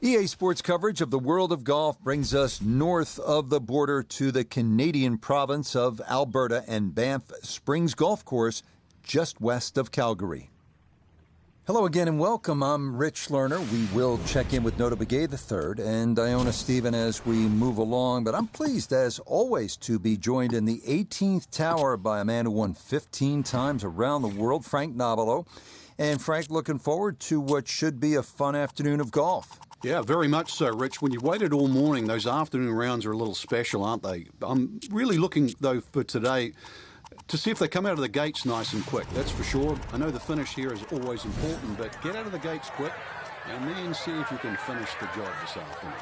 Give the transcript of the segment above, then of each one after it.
EA Sports coverage of the world of golf brings us north of the border to the Canadian province of Alberta and Banff Springs Golf Course just west of Calgary. Hello again and welcome. I'm Rich Lerner. We will check in with Nota Begay III and Iona Stephen as we move along, but I'm pleased as always to be joined in the 18th tower by a man who won 15 times around the world, Frank Nobilo. And Frank, looking forward to what should be a fun afternoon of golf. Yeah, very much so, Rich. When you've waited all morning, those afternoon rounds are a little special, aren't they? I'm really looking, though, for today to see if they come out of the gates nice and quick, that's for sure. I know the finish here is always important, but get out of the gates quick and then see if you can finish the job this afternoon.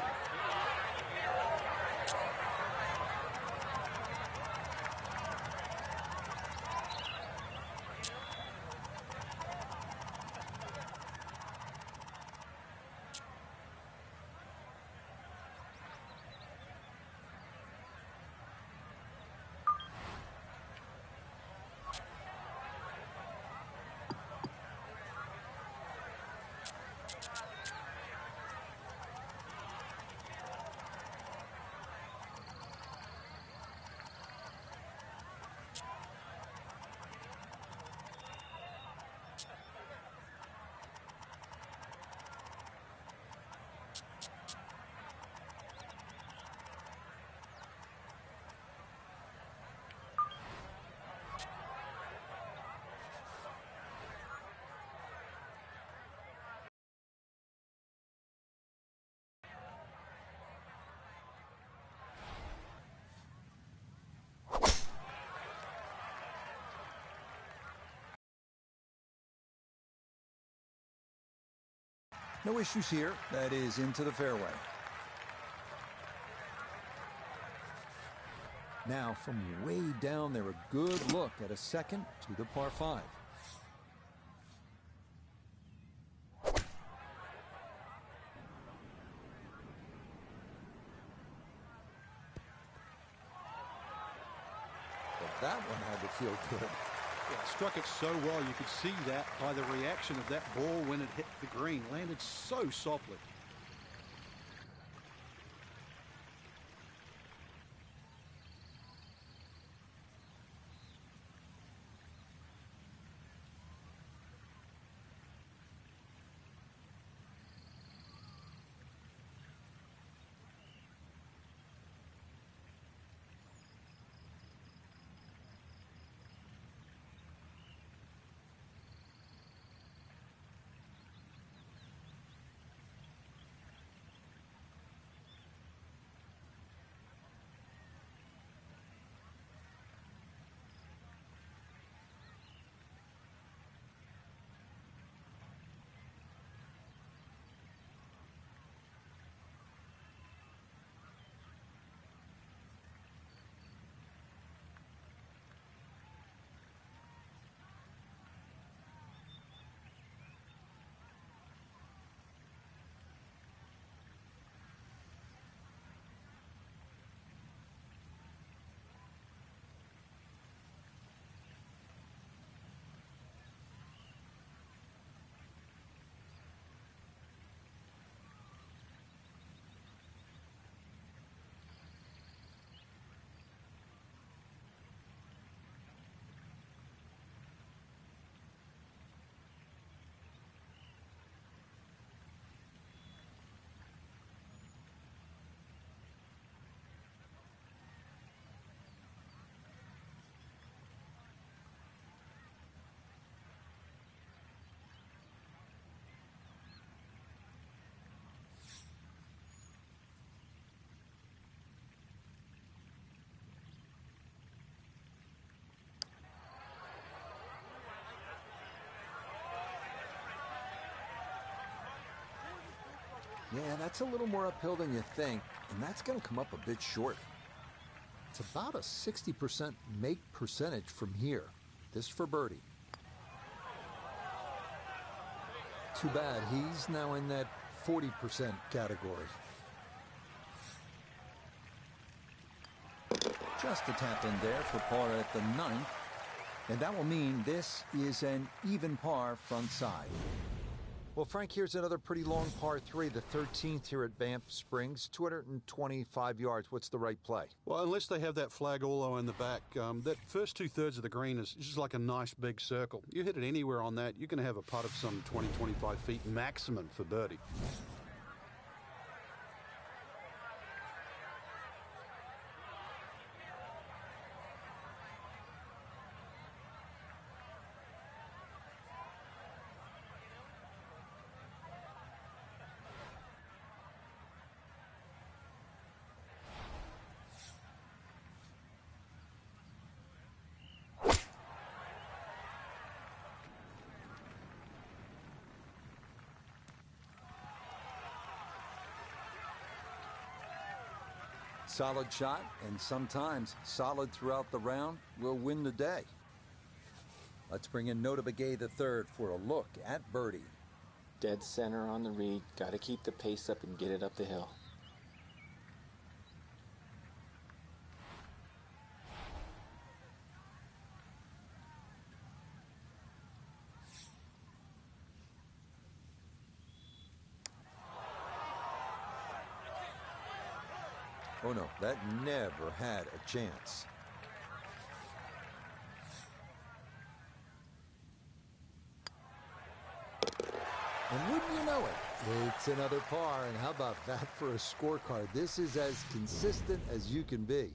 No issues here. That is into the fairway. Now, from way down there, a good look at a second to the par 5. But that one had to feel good. Yeah, struck it so well. You could see that by the reaction of that ball when it hit the green. Landed so softly. Yeah, that's a little more uphill than you think, and that's going to come up a bit short. It's about a 60% make percentage from here. This for birdie. Too bad. He's now in that 40% category. Just a tap in there for par at the 9th. And that will mean this is an even par front side. Well, Frank, here's another pretty long par 3, the 13th here at Banff Springs, 225 yards. What's the right play? Well, unless they have that flag all the way in the back, that first two-thirds of the green is just like a nice big circle. You hit it anywhere on that, you're going to have a putt of some 20, 25 feet maximum for birdie. Solid shot, and sometimes solid throughout the round, will win the day. Let's bring in Nota Begay III for a look at birdie. Dead center on the reed. Got to keep the pace up and get it up the hill. Oh no, that never had a chance. And wouldn't you know it, it's another par, and how about that for a scorecard? This is as consistent as you can be.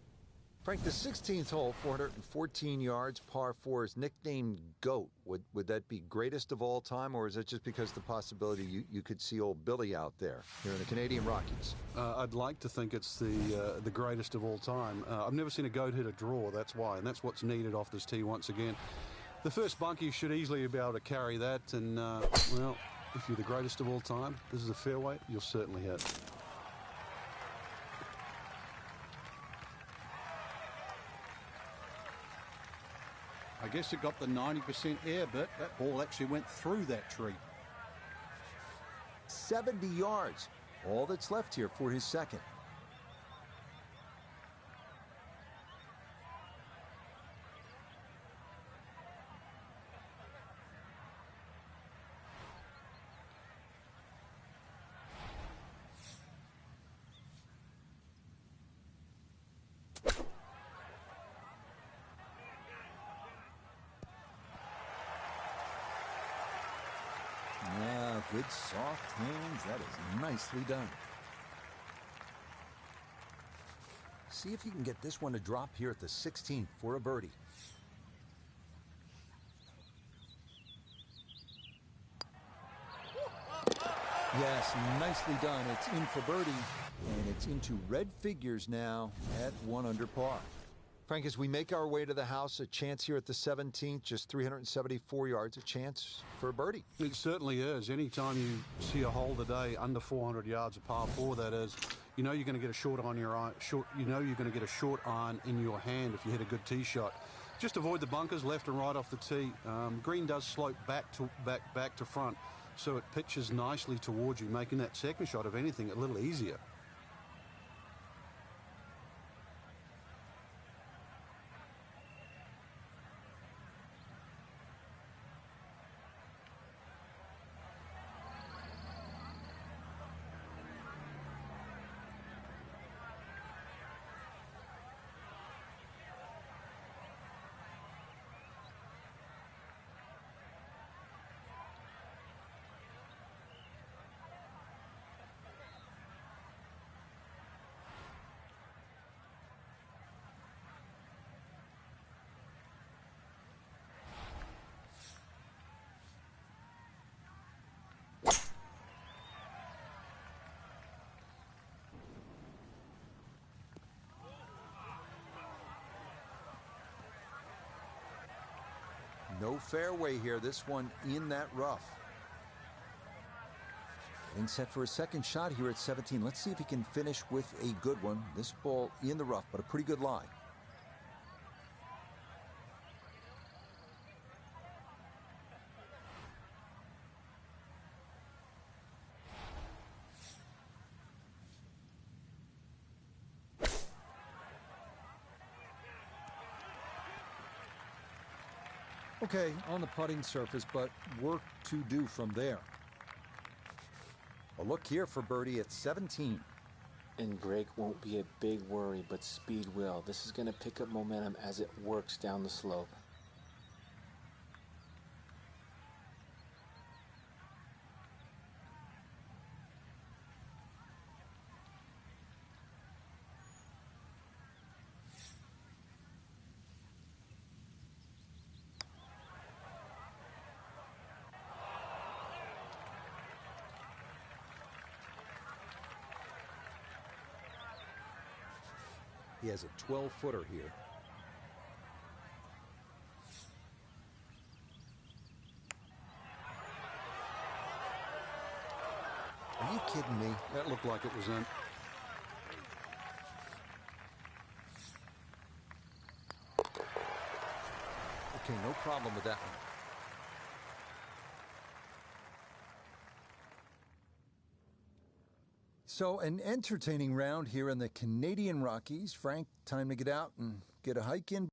Frank, the 16th hole, 414 yards, par 4, is nicknamed GOAT. Would that be greatest of all time, or is it just because the possibility you could see old Billy out there here in the Canadian Rockies? I'd like to think it's the greatest of all time. I've never seen a GOAT hit a draw, that's why, and that's what's needed off this tee once again. The first bunkie should easily be able to carry that, and, well, if you're the greatest of all time, this is a fairway, you'll certainly hit. I guess it got the 90% air bit. That ball actually went through that tree. 70 yards. All that's left here for his second. Yeah, good soft hands. That is nicely done. See if you can get this one to drop here at the 16th for a birdie. Yes, nicely done. It's in for birdie, and it's into red figures now at 1 under par. Frank, as we make our way to the house, a chance here at the 17th, just 374 yards, a chance for a birdie. It certainly is. Anytime you see a hole today under 400 yards, a par 4 that is, you know you're going to get a short on your iron. You know you're going to get a short iron in your hand if you hit a good tee shot. Just avoid the bunkers left and right off the tee. Green does slope back to front, so it pitches nicely towards you, making that second shot, if anything, a little easier. No fairway here, this one in that rough. Getting set for a second shot here at 17. Let's see if he can finish with a good one. This ball in the rough, but a pretty good lie. Okay, on the putting surface, but work to do from there. A look here for birdie at 17. And break won't be a big worry, but speed will. This is going to pick up momentum as it works down the slope. He has a 12-footer here. Are you kidding me? That looked like it was in. Okay, no problem with that one. So an entertaining round here in the Canadian Rockies. Frank, time to get out and get a hike in.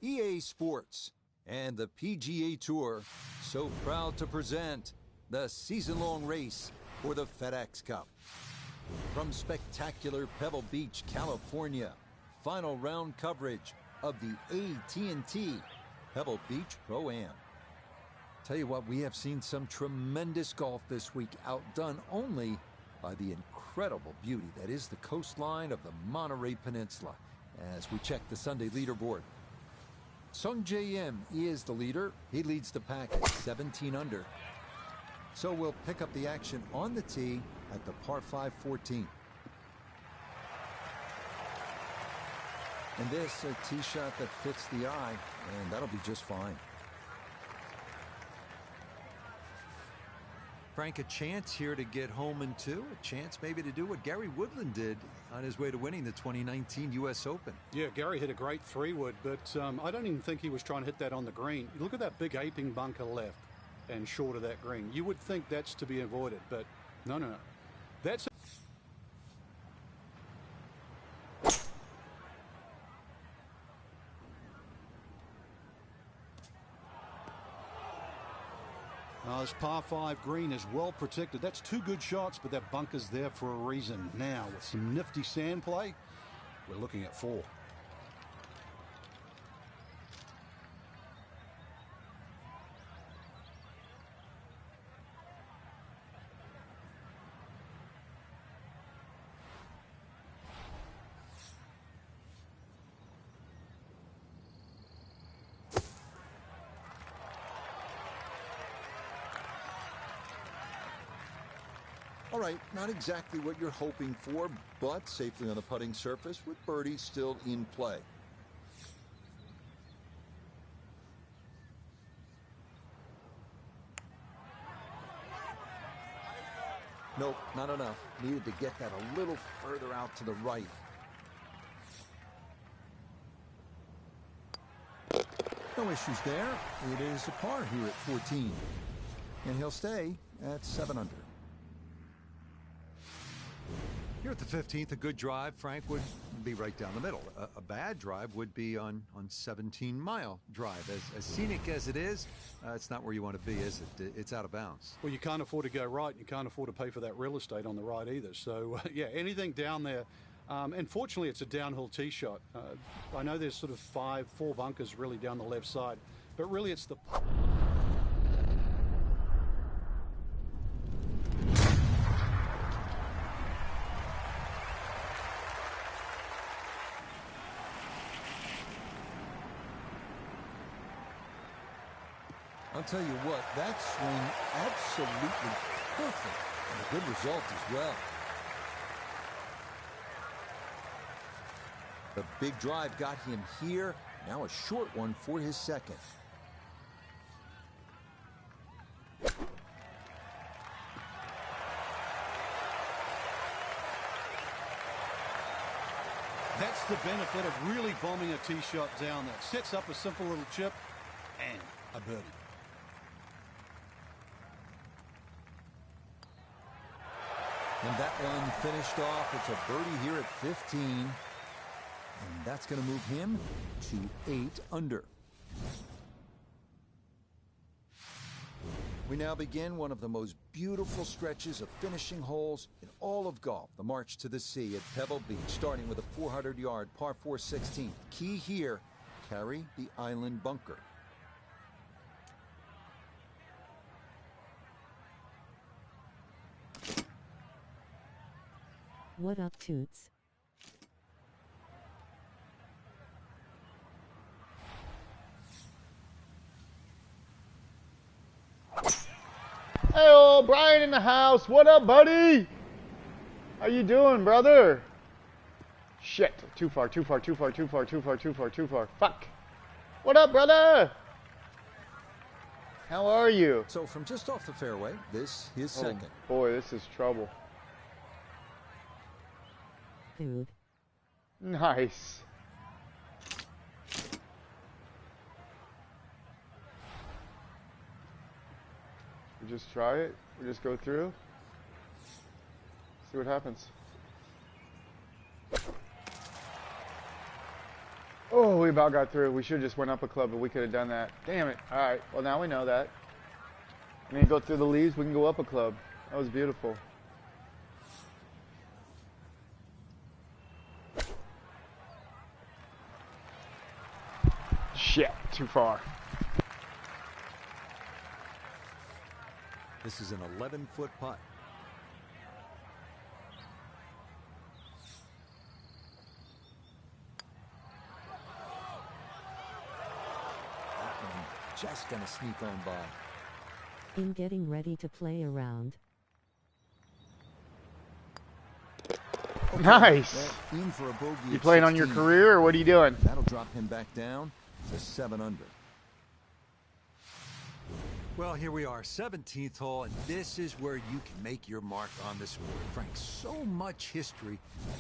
EA Sports and the PGA Tour so proud to present the season-long race for the FedEx Cup. From spectacular Pebble Beach, California, final round coverage of the AT&T Pebble Beach Pro-Am. Tell you what, we have seen some tremendous golf this week, outdone only by the incredible beauty that is the coastline of the Monterey Peninsula. As we check the Sunday leaderboard, Sung J M is the leader. He leads the pack at 17 under. So we'll pick up the action on the tee at the par 5 14. And this a tee shot that fits the eye, and that'll be just fine. Frank, a chance here to get home in two, a chance maybe to do what Gary Woodland did on his way to winning the 2019 U.S. Open. Yeah, Gary hit a great 3-wood, but I don't even think he was trying to hit that on the green. Look at that big aping bunker left and short of that green. You would think that's to be avoided, but no. That's this par 5 green is well protected. That's two good shots, but that bunker's there for a reason. Now, with some nifty sand play, we're looking at 4. All right, not exactly what you're hoping for, but safely on the putting surface with birdie still in play. Nope, not enough. Needed to get that a little further out to the right. No issues there. It is a par here at 14. And he'll stay at 7 under. Here at the 15th, a good drive, Frank, would be right down the middle. A bad drive would be on 17-mile drive. As scenic as it is, it's not where you want to be, is it? It's out of bounds. Well, you can't afford to go right. You can't afford to pay for that real estate on the right either. So, yeah, anything down there. And fortunately, it's a downhill tee shot. I know there's sort of 4 bunkers really down the left side, but really it's the... I'll tell you what, that swing absolutely perfect, and a good result as well. The big drive got him here, now a short one for his second. the benefit of really bombing a tee shot down there. Sets up a simple little chip and a birdie. And that one finished off. It's a birdie here at 15. And that's going to move him to 8 under. We now begin one of the most beautiful stretches of finishing holes in all of golf. The march to the sea at Pebble Beach, starting with a 400-yard par 4 16th. Key here, carry the island bunker. What up, Toots? Hey, old Brian in the house. What up, buddy? How you doing, brother? Shit. Too far, too far, too far, too far, too far, too far, too far. Fuck. What up, brother? How are you? So from just off the fairway, this is second. Boy, this is trouble. Dude. Nice. We just try it. We just go through. See what happens. Oh, we about got through. We should have just went up a club, but we could have done that. Damn it. All right. Well, now we know that. I mean, go through the leaves. We can go up a club. That was beautiful. Shit. Too far. This is an 11-foot putt. That one just gonna sneak on by. In getting ready to play around. Nice. In for a bogey. You at playing on your 16. career, or what are you doing? That'll drop him back down to 7 under. Well, here we are, 17th hole, and this is where you can make your mark on the sport. Frank, so much history,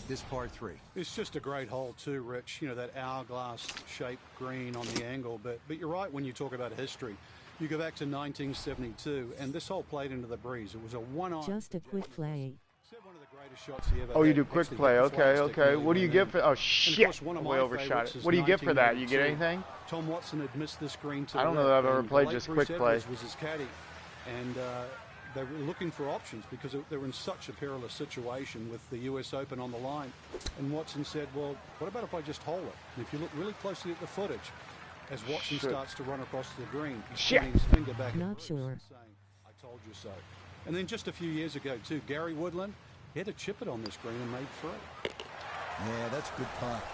this par 3. It's just a great hole too, Rich. You know, that hourglass-shaped green on the angle. But you're right when you talk about history. You go back to 1972, and this hole played into the breeze. It was a one-on. Just a quick play. One of the greatest shots he ever Oh, you had. do quick Actually, play. hit the Okay, flagstick okay. really What do you well get in. for? Oh And shit! of course, one of Way my overshot favorites it. is What do you get for that? You get 1992. anything? Tom Watson had missed this green to I don't know the that I've left, ever and played the late just Bruce quick play. Edwards was his caddy, and they were looking for options because they were in such a perilous situation with the U.S. Open on the line. And Watson said, "Well, what about if I just hole it?" And if you look really closely at the footage, as Watson Shit. starts to run across the green, he's Shit. pointing his finger back at Not Bruce sure. and saying, "I told you so." And then just a few years ago too, Gary Woodland, he had to chip it on this green and made 3. Yeah, that's a good putt.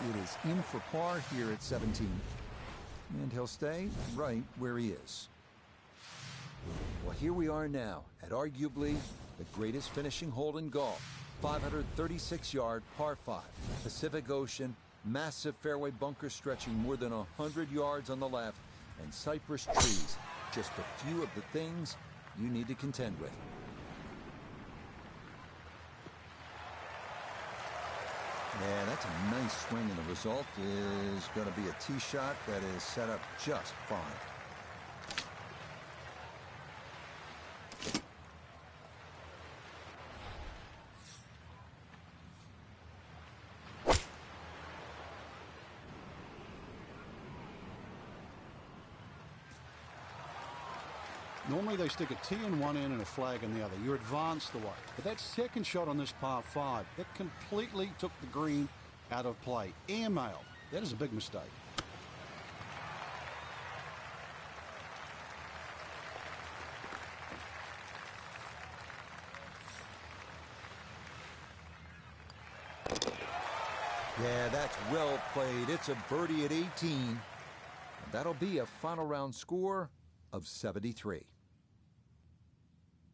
It is in for par here at 17. And he'll stay right where he is. Well, here we are now at arguably the greatest finishing hole in golf. 536-yard par 5. Pacific Ocean, massive fairway bunker stretching more than 100 yards on the left, and cypress trees. Just a few of the things you need to contend with. Yeah, that's a nice swing, and the result is going to be a tee shot that is set up just fine. Normally they stick a tee in one end and a flag in the other. You advance the way. But that second shot on this par 5, it completely took the green out of play. Airmailed. That is a big mistake. Yeah, that's well played. It's a birdie at 18. And that'll be a final round score of 73.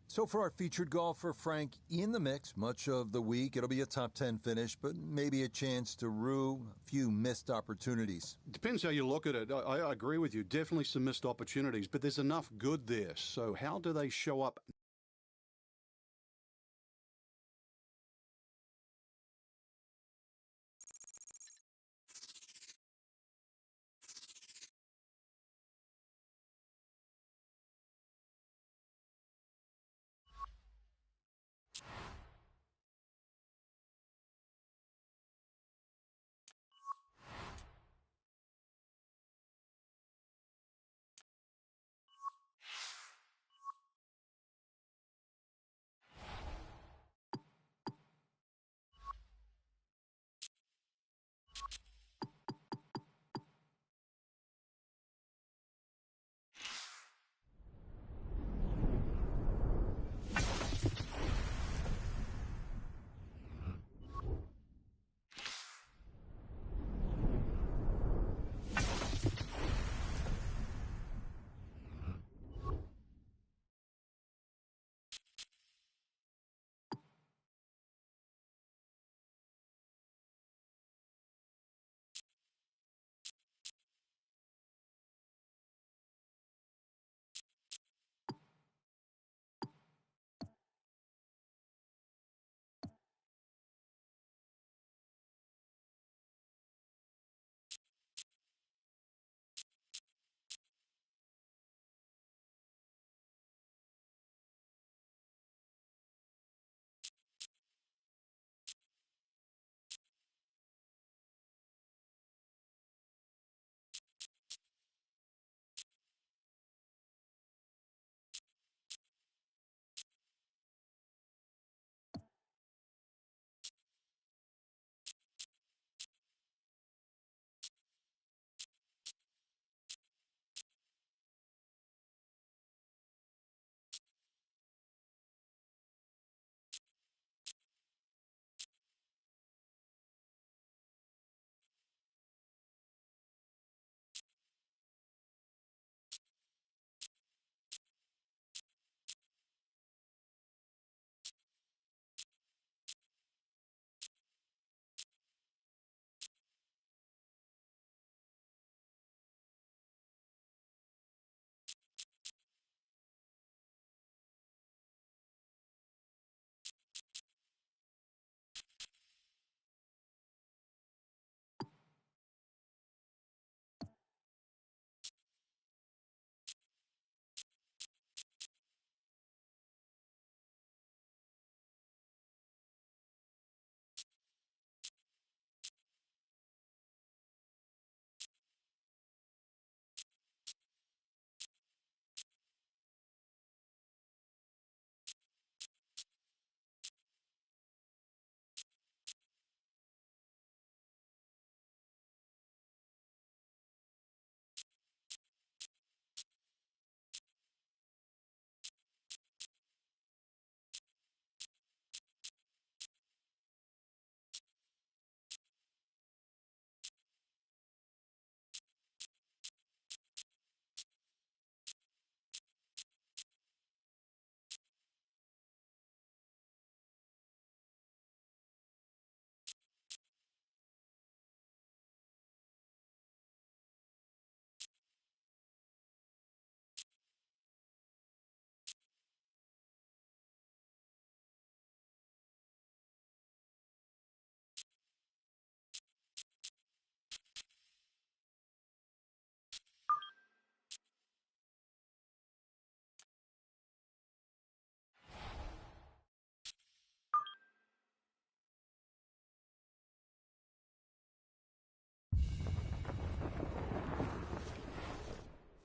So for our featured golfer, Frank, in the mix much of the week. It'll be a top 10 finish, but maybe a chance to rue a few missed opportunities. Depends how you look at it. I agree with you. Definitely some missed opportunities, but there's enough good there. So how do they show up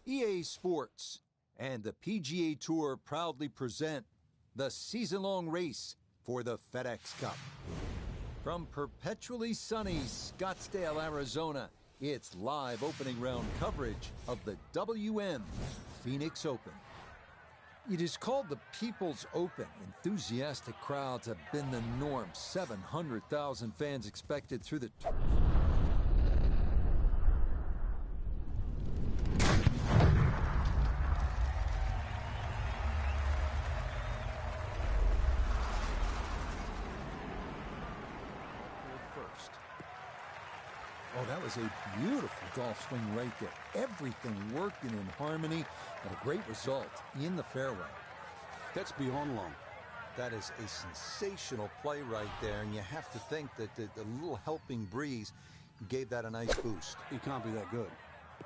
EA Sports and the PGA Tour proudly present the season-long race for the FedEx Cup. From perpetually sunny Scottsdale, Arizona, it's live opening round coverage of the WM Phoenix Open. It is called the People's Open. Enthusiastic crowds have been the norm. 700,000 fans expected through the first. Oh, that was a beautiful golf swing right there. Everything working in harmony and a great result in the fairway. That's beyond long. That is a sensational play right there, and you have to think that the little helping breeze gave that a nice boost. He can't be that good.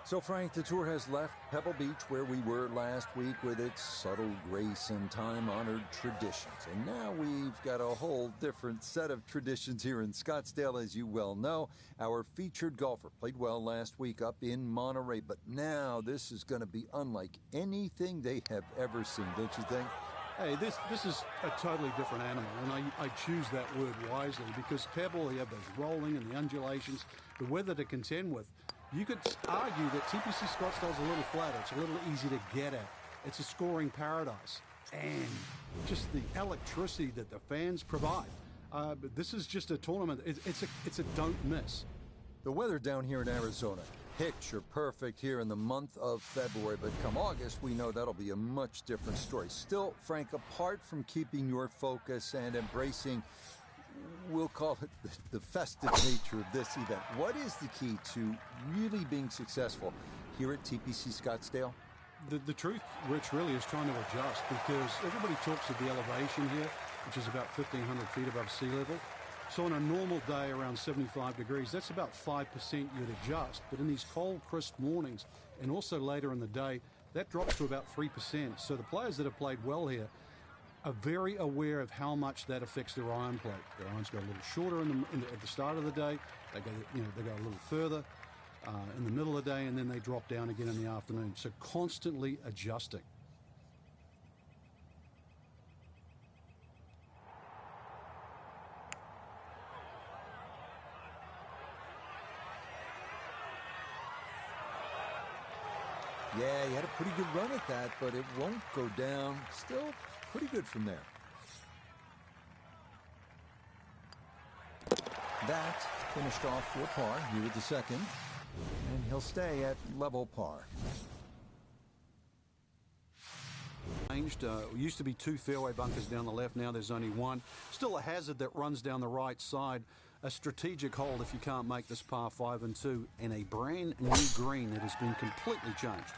So, Frank, the tour has left Pebble Beach, where we were last week, with its subtle grace and time-honored traditions. And now we've got a whole different set of traditions here in Scottsdale, as you well know. Our featured golfer played well last week up in Monterey, but now this is going to be unlike anything they have ever seen, don't you think? Hey, this is a totally different animal, and I choose that word wisely because Pebble, you have those rolling and the undulations, the weather to contend with. You could argue that TPC Scottsdale's a little flatter. It's a little easy to get at. It's a scoring paradise. And just the electricity that the fans provide. But this is just a tournament. It's a don't miss. The weather down here in Arizona, picture perfect here in the month of February, but come August, we know that'll be a much different story. Still, Frank, apart from keeping your focus and embracing, we'll call it the festive nature of this event, what is the key to really being successful here at TPC Scottsdale? The truth, Rich, really is trying to adjust because everybody talks of the elevation here, which is about 1,500 feet above sea level. So on a normal day around 75 degrees, that's about 5% you'd adjust. But in these cold, crisp mornings and also later in the day, that drops to about 3%. So the players that have played well here are very aware of how much that affects their iron play. Their irons go a little shorter at the start of the day. They go a little further in the middle of the day, and then they drop down again in the afternoon. So constantly adjusting. Yeah, he had a pretty good run at that, but it won't go down. Still pretty good from there. That finished off for par here with the second, and he'll stay at level par. Changed. Used to be 2 fairway bunkers down the left. Now there's only 1. Still a hazard that runs down the right side. A strategic hold if you can't make this par 5 and 2, and a brand new green that has been completely changed.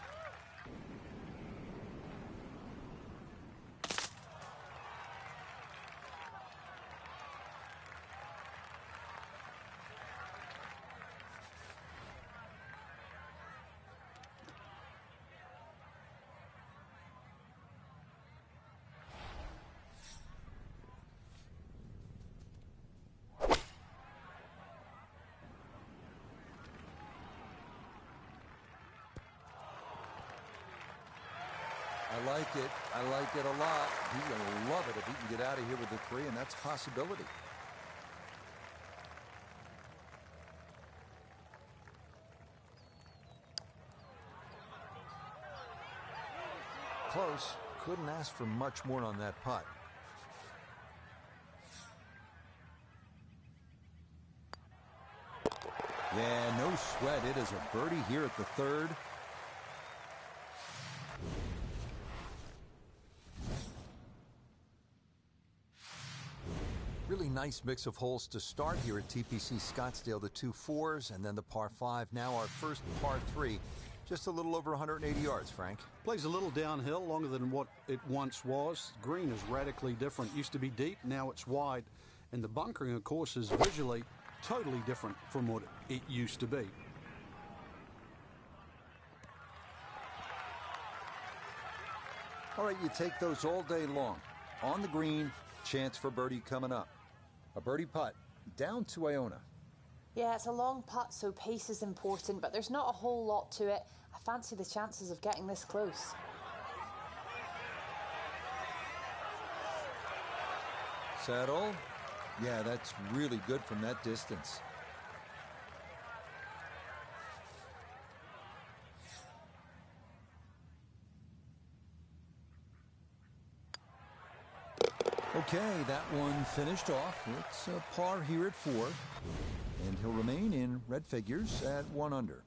I like it a lot. He's going to love it if he can get out of here with the 3, and that's a possibility. Close. Couldn't ask for much more on that putt. Yeah, no sweat. It is a birdie here at the 3rd. Really nice mix of holes to start here at TPC Scottsdale. The 2 4s and then the par 5. Now our first par 3. Just a little over 180 yards, Frank. Plays a little downhill, longer than what it once was. Green is radically different. Used to be deep, now it's wide. And the bunkering, of course, is visually totally different from what it used to be. All right, you take those all day long. On the green, chance for birdie coming up. A birdie putt down to Iona. Yeah, it's a long putt, so pace is important, but there's not a whole lot to it. I fancy the chances of getting this close. Settle. Yeah, that's really good from that distance. Okay, that one finished off. It's a par here at 4. And he'll remain in red figures at 1 under.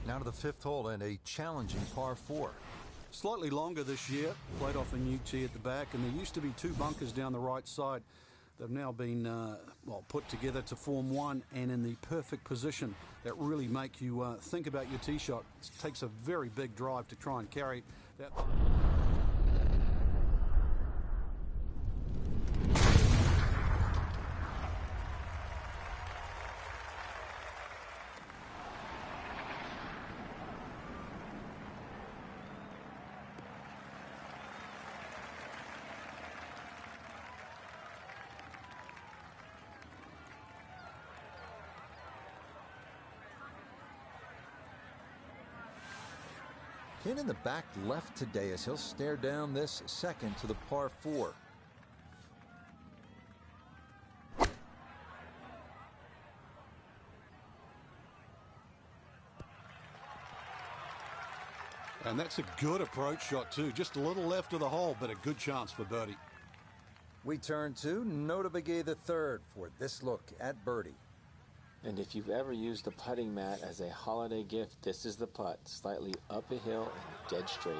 Now to the 5th hole and a challenging par 4. Slightly longer this year, played off a new tee at the back, and there used to be 2 bunkers down the right side. They've now been put together to form one, and in the perfect position that really make you think about your tee shot. It takes a very big drive to try and carry that. Pin in the back left today as he'll stare down this second to the par 4. And that's a good approach shot too. Just a little left of the hole, but a good chance for birdie. We turn to Nota Begay III for this look at birdie. And if you've ever used a putting mat as a holiday gift, this is the putt. Slightly up a hill and dead straight.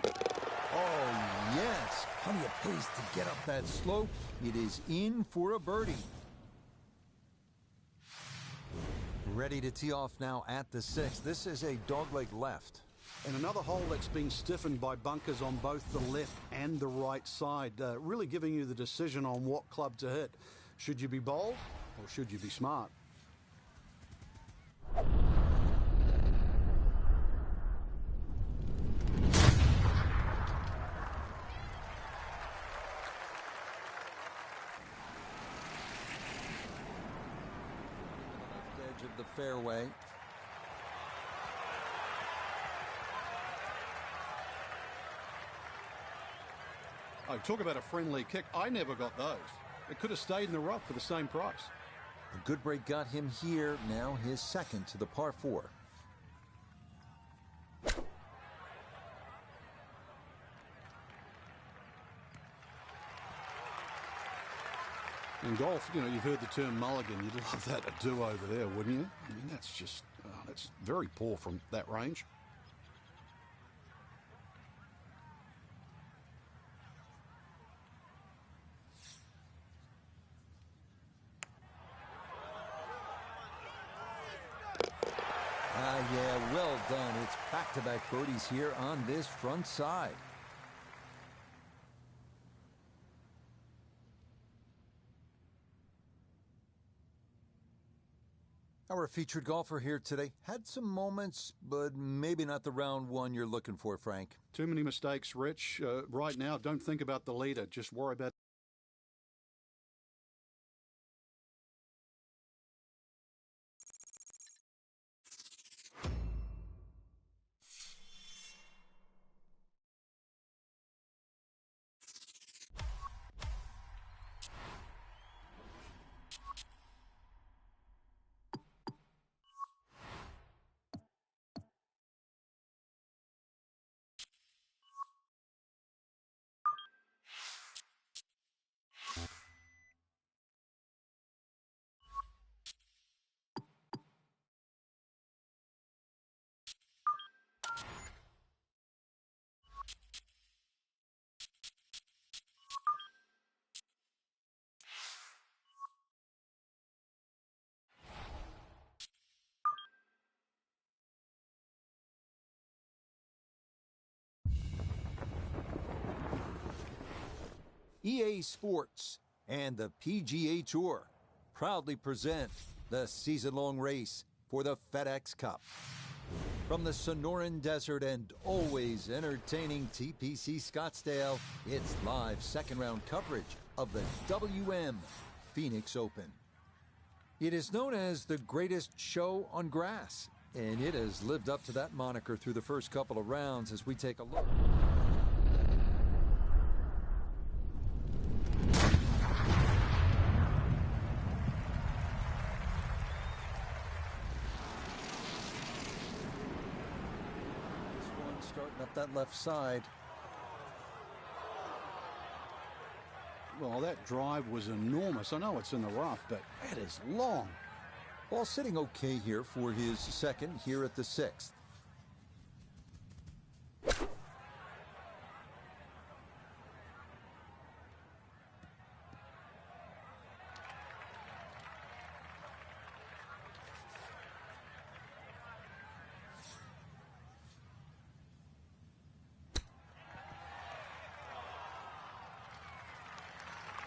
Oh, yes. Plenty of pace to get up that slope. It is in for a birdie. Ready to tee off now at the 6th. This is a dogleg left. And another hole that's been stiffened by bunkers on both the left and the right side, really giving you the decision on what club to hit. Should you be bold or should you be smart? Edge of the fairway. Oh, talk about a friendly kick. I never got those. It could have stayed in the rough for the same price. A good break got him here. Now his second to the par 4. In golf, you know, you've heard the term mulligan. You'd love that to do over there, wouldn't you? I mean, that's just, that's very poor from that range. Yeah, well done. It's back-to-back birdies here on this front side. Our featured golfer here today had some moments, but maybe not the round one you're looking for, Frank. Too many mistakes, Rich. Right now, don't think about the leader. Just worry about EA Sports and the PGA Tour proudly present the season-long race for the FedEx Cup. From the Sonoran Desert and always entertaining TPC Scottsdale, it's live second-round coverage of the WM Phoenix Open. It is known as the greatest show on grass, and it has lived up to that moniker through the first couple of rounds as we take a look. This one starting up that left side. Well, that drive was enormous. I know it's in the rough, but that is long. Ball sitting okay here for his second here at the 6th.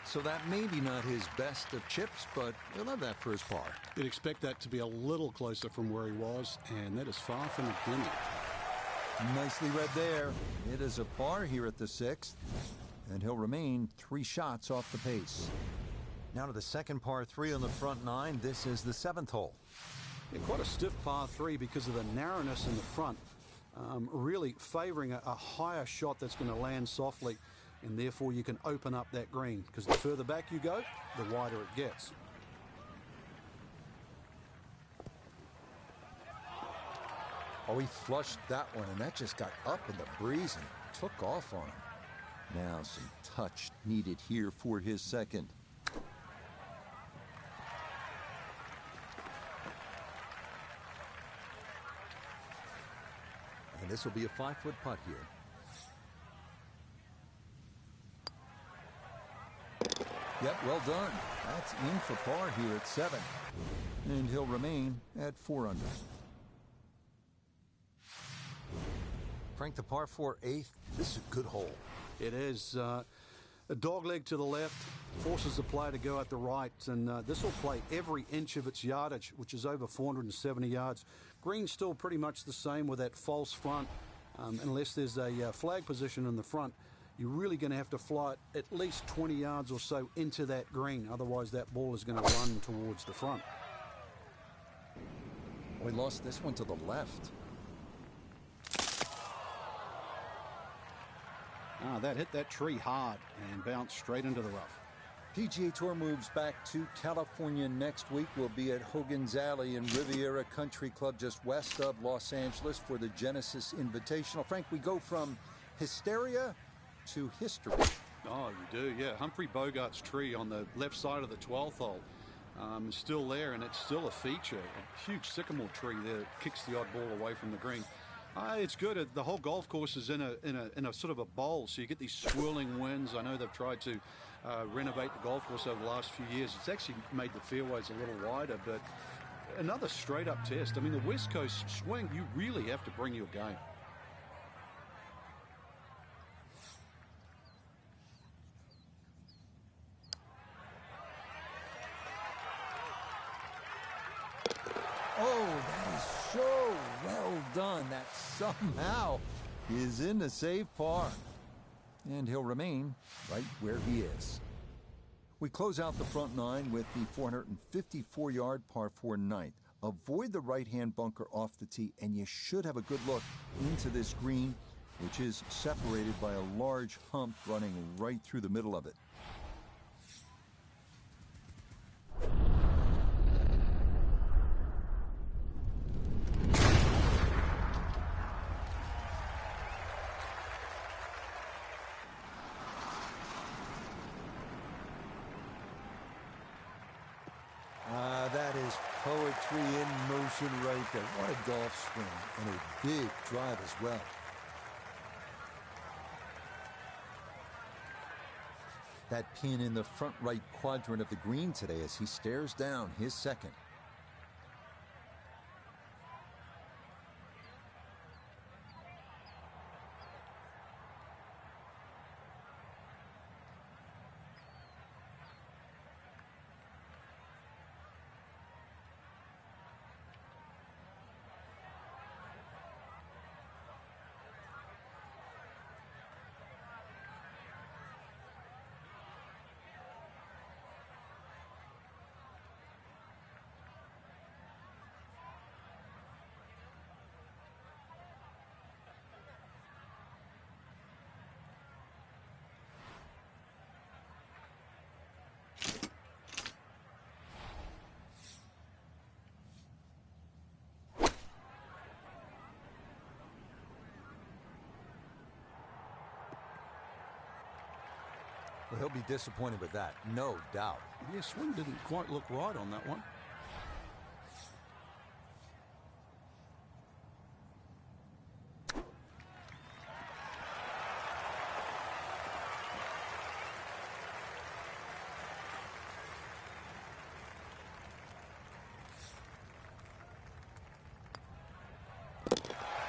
So that may be not his best of chips, but he'll have that for his par. You'd expect that to be a little closer from where he was, and that is far from a gimme. Nicely read there. It is a par here at the 6th, and he'll remain 3 shots off the pace. Now to the second par 3 on the front 9. This is the 7th hole. Yeah, quite a stiff par 3 because of the narrowness in the front, really favoring a higher shot that's going to land softly, and therefore you can open up that green, because the further back you go, the wider it gets. Oh, he flushed that one, and that just got up in the breeze and took off on him. Now some touch needed here for his second. And this will be a 5-foot putt here. Yep, well done. That's in for par here at 7. And he'll remain at 4 under. Frank, the par 4 8th. This is a good hole. It is a dog leg to the left, forces the player to go at the right, and this will play every inch of its yardage, which is over 470 yards. Green's still pretty much the same with that false front, unless there's a flag position in the front. You're really going to have to fly it at least 20 yards or so into that green. Otherwise, that ball is going to run towards the front. We lost this one to the left. That hit that tree hard and bounced straight into the rough. PGA Tour moves back to California next week. We'll be at Hogan's Alley in Riviera Country Club just west of Los Angeles for the Genesis Invitational. Frank, we go from hysteria to history. Oh, you do, yeah. Humphrey Bogart's tree on the left side of the 12th hole is still there, and it's still a feature. A huge sycamore tree there that kicks the odd ball away from the green. It's good. The whole golf course is in a sort of a bowl, so you get these swirling winds. I know they've tried to renovate the golf course over the last few years. It's actually made the fairways a little wider, but another straight-up test. I mean, the West Coast swing, you really have to bring your game. Oh, that is so well done. That somehow is in to save par. And he'll remain right where he is. We close out the front 9 with the 454-yard par 4 9th. Avoid the right-hand bunker off the tee, and you should have a good look into this green, which is separated by a large hump running right through the middle of it. That is poetry in motion right there. What a golf swing, and a big drive as well. That pin in the front right quadrant of the green today as he stares down his second. Well, he'll be disappointed with that, no doubt. Yeah, swing didn't quite look right on that one.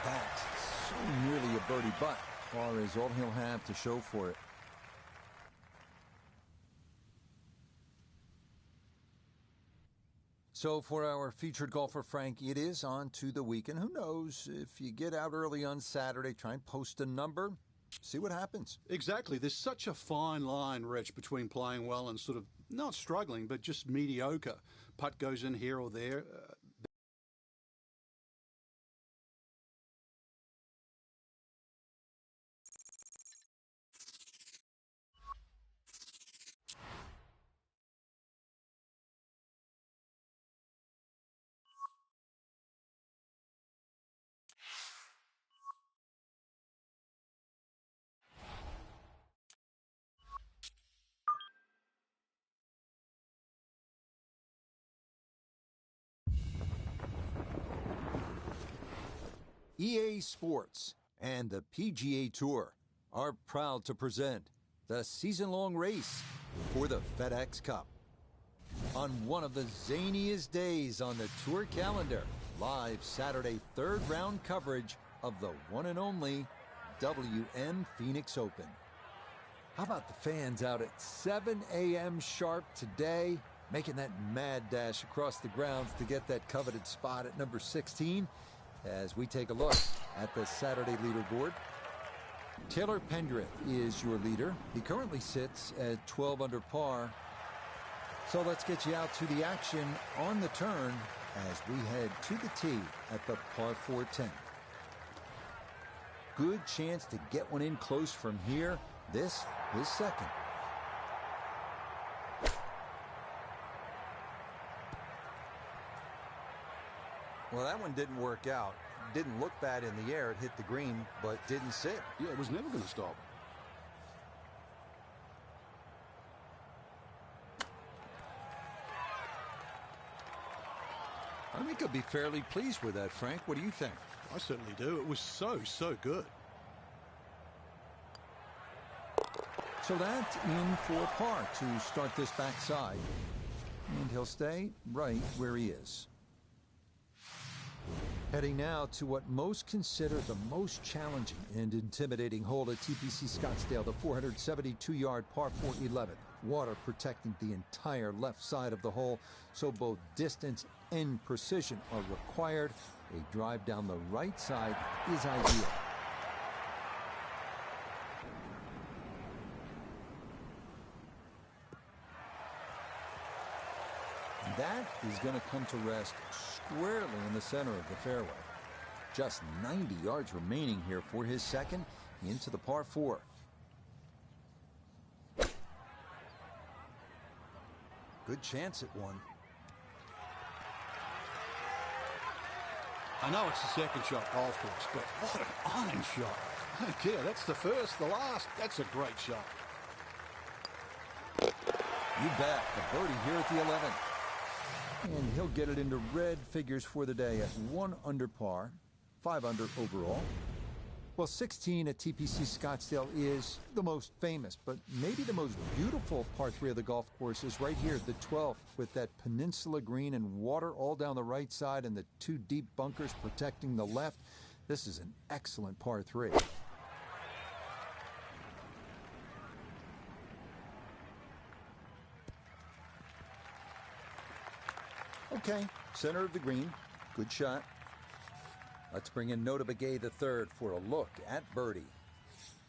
That's so nearly a birdie, but par is all he'll have to show for it. So for our featured golfer, Frank, it is on to the weekend. Who knows, if you get out early on Saturday, try and post a number, see what happens. Exactly. There's such a fine line, Rich, between playing well and sort of not struggling, but just mediocre. Putt goes in here or there. EA Sports and the PGA Tour are proud to present the season-long race for the FedEx Cup. On one of the zaniest days on the tour calendar, live Saturday third-round coverage of the one and only WM Phoenix Open. How about the fans out at 7 a.m. sharp today, making that mad dash across the grounds to get that coveted spot at number 16? As we take a look at the Saturday leaderboard, Taylor Pendrith is your leader. He currently sits at 12 under par. So let's get you out to the action on the turn as we head to the tee at the par 4 10. Good chance to get one in close from here. This is second. Well, that one didn't work out. Didn't look bad in the air. It hit the green, but didn't sit. Yeah, it was never going to stop. I think he'll be fairly pleased with that, Frank. What do you think? I certainly do. It was so good. So that's in for par to start this backside. And he'll stay right where he is. Heading now to what most consider the most challenging and intimidating hole at TPC Scottsdale, the 472-yard par 4 11. Water protecting the entire left side of the hole, so both distance and precision are required. A drive down the right side is ideal. And that is going to come to rest squarely in the center of the fairway. Just 90 yards remaining here for his second into the par 4. Good chance at one. I know it's the second shot golf course, but what an iron shot. I don't care. That's the first, the last. That's a great shot. You bet. A birdie here at the 11th. And he'll get it into red figures for the day at 1 under par, 5 under overall. Well, 16 at TPC Scottsdale is the most famous, but maybe the most beautiful par 3 of the golf course is right here, the 12th, with that peninsula green and water all down the right side and the 2 deep bunkers protecting the left. This is an excellent par 3. Okay, center of the green. Good shot. Let's bring in Nota Begay III for a look at birdie.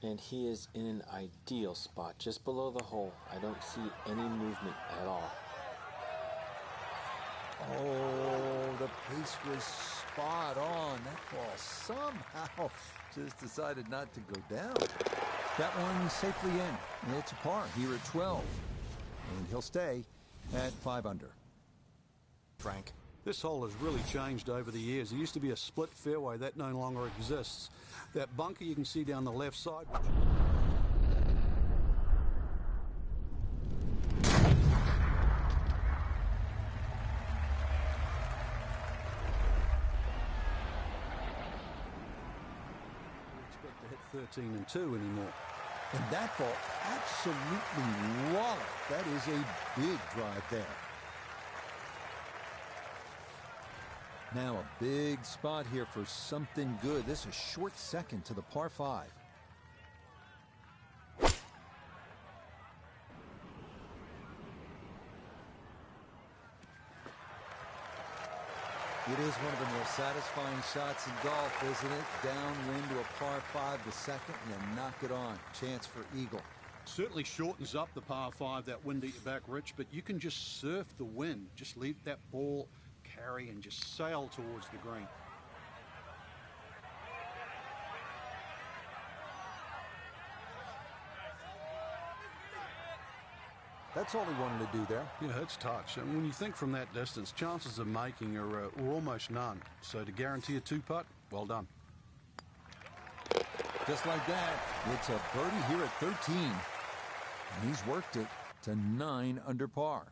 And he is in an ideal spot, just below the hole. I don't see any movement at all. Oh, the pace was spot on. That ball somehow just decided not to go down. That one safely in. It's a par here at 12. And he'll stay at 5 under. Frank. This hole has really changed over the years. There used to be a split fairway. That no longer exists. That bunker you can see down the left side. to hit 13 and 2 anymore. And that ball absolutely walloped. That is a big drive there. Now a big spot here for something good. This is short second to the par 5. It is one of the more satisfying shots in golf, isn't it? Downwind to a par 5 the second, and you knock it on. Chance for eagle. Certainly shortens up the par 5, that wind at your back, Rich, but you can just surf the wind. Just leave that ball carry and just sail towards the green. That's all he wanted to do there. Yeah, it's touch. And when you think from that distance, chances of making are almost none. So to guarantee a 2-putt, well done. Just like that, it's a birdie here at 13. And he's worked it to 9 under par.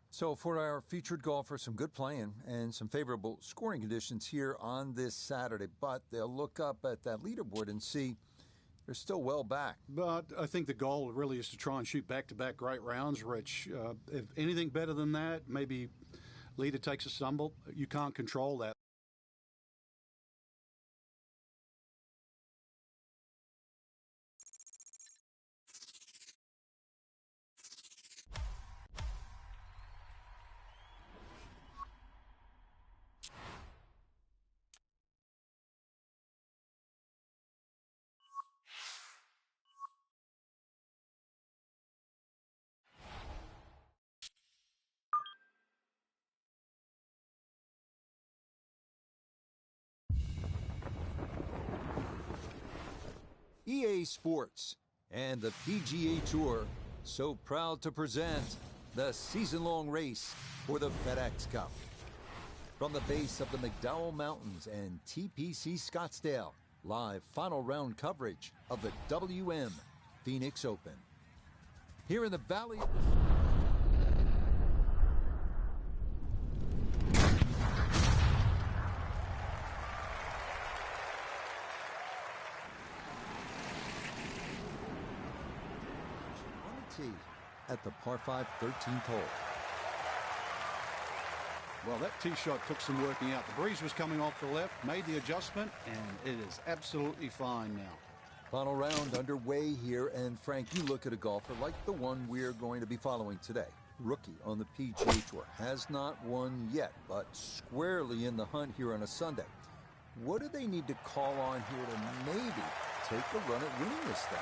So for our featured golfer, some good playing and some favorable scoring conditions here on this Saturday. But they'll look up at that leaderboard and see they're still well back. But I think the goal really is to try and shoot back-to-back great rounds, Rich. If anything better than that, maybe leader takes a stumble. You can't control that. EA Sports and the PGA Tour so proud to present the season-long race for the FedEx Cup. From the base of the McDowell Mountains and TPC Scottsdale, live final round coverage of the WM Phoenix Open. Here in the Valley of at the par 5 13th hole. Well, that tee shot took some working out. The breeze was coming off the left, made the adjustment, and it is absolutely fine now. Final round underway here, and Frank, you look at a golfer like the one we're going to be following today. Rookie on the PGA Tour, has not won yet, but squarely in the hunt here on a Sunday. What do they need to call on here to maybe take a run at winning this thing?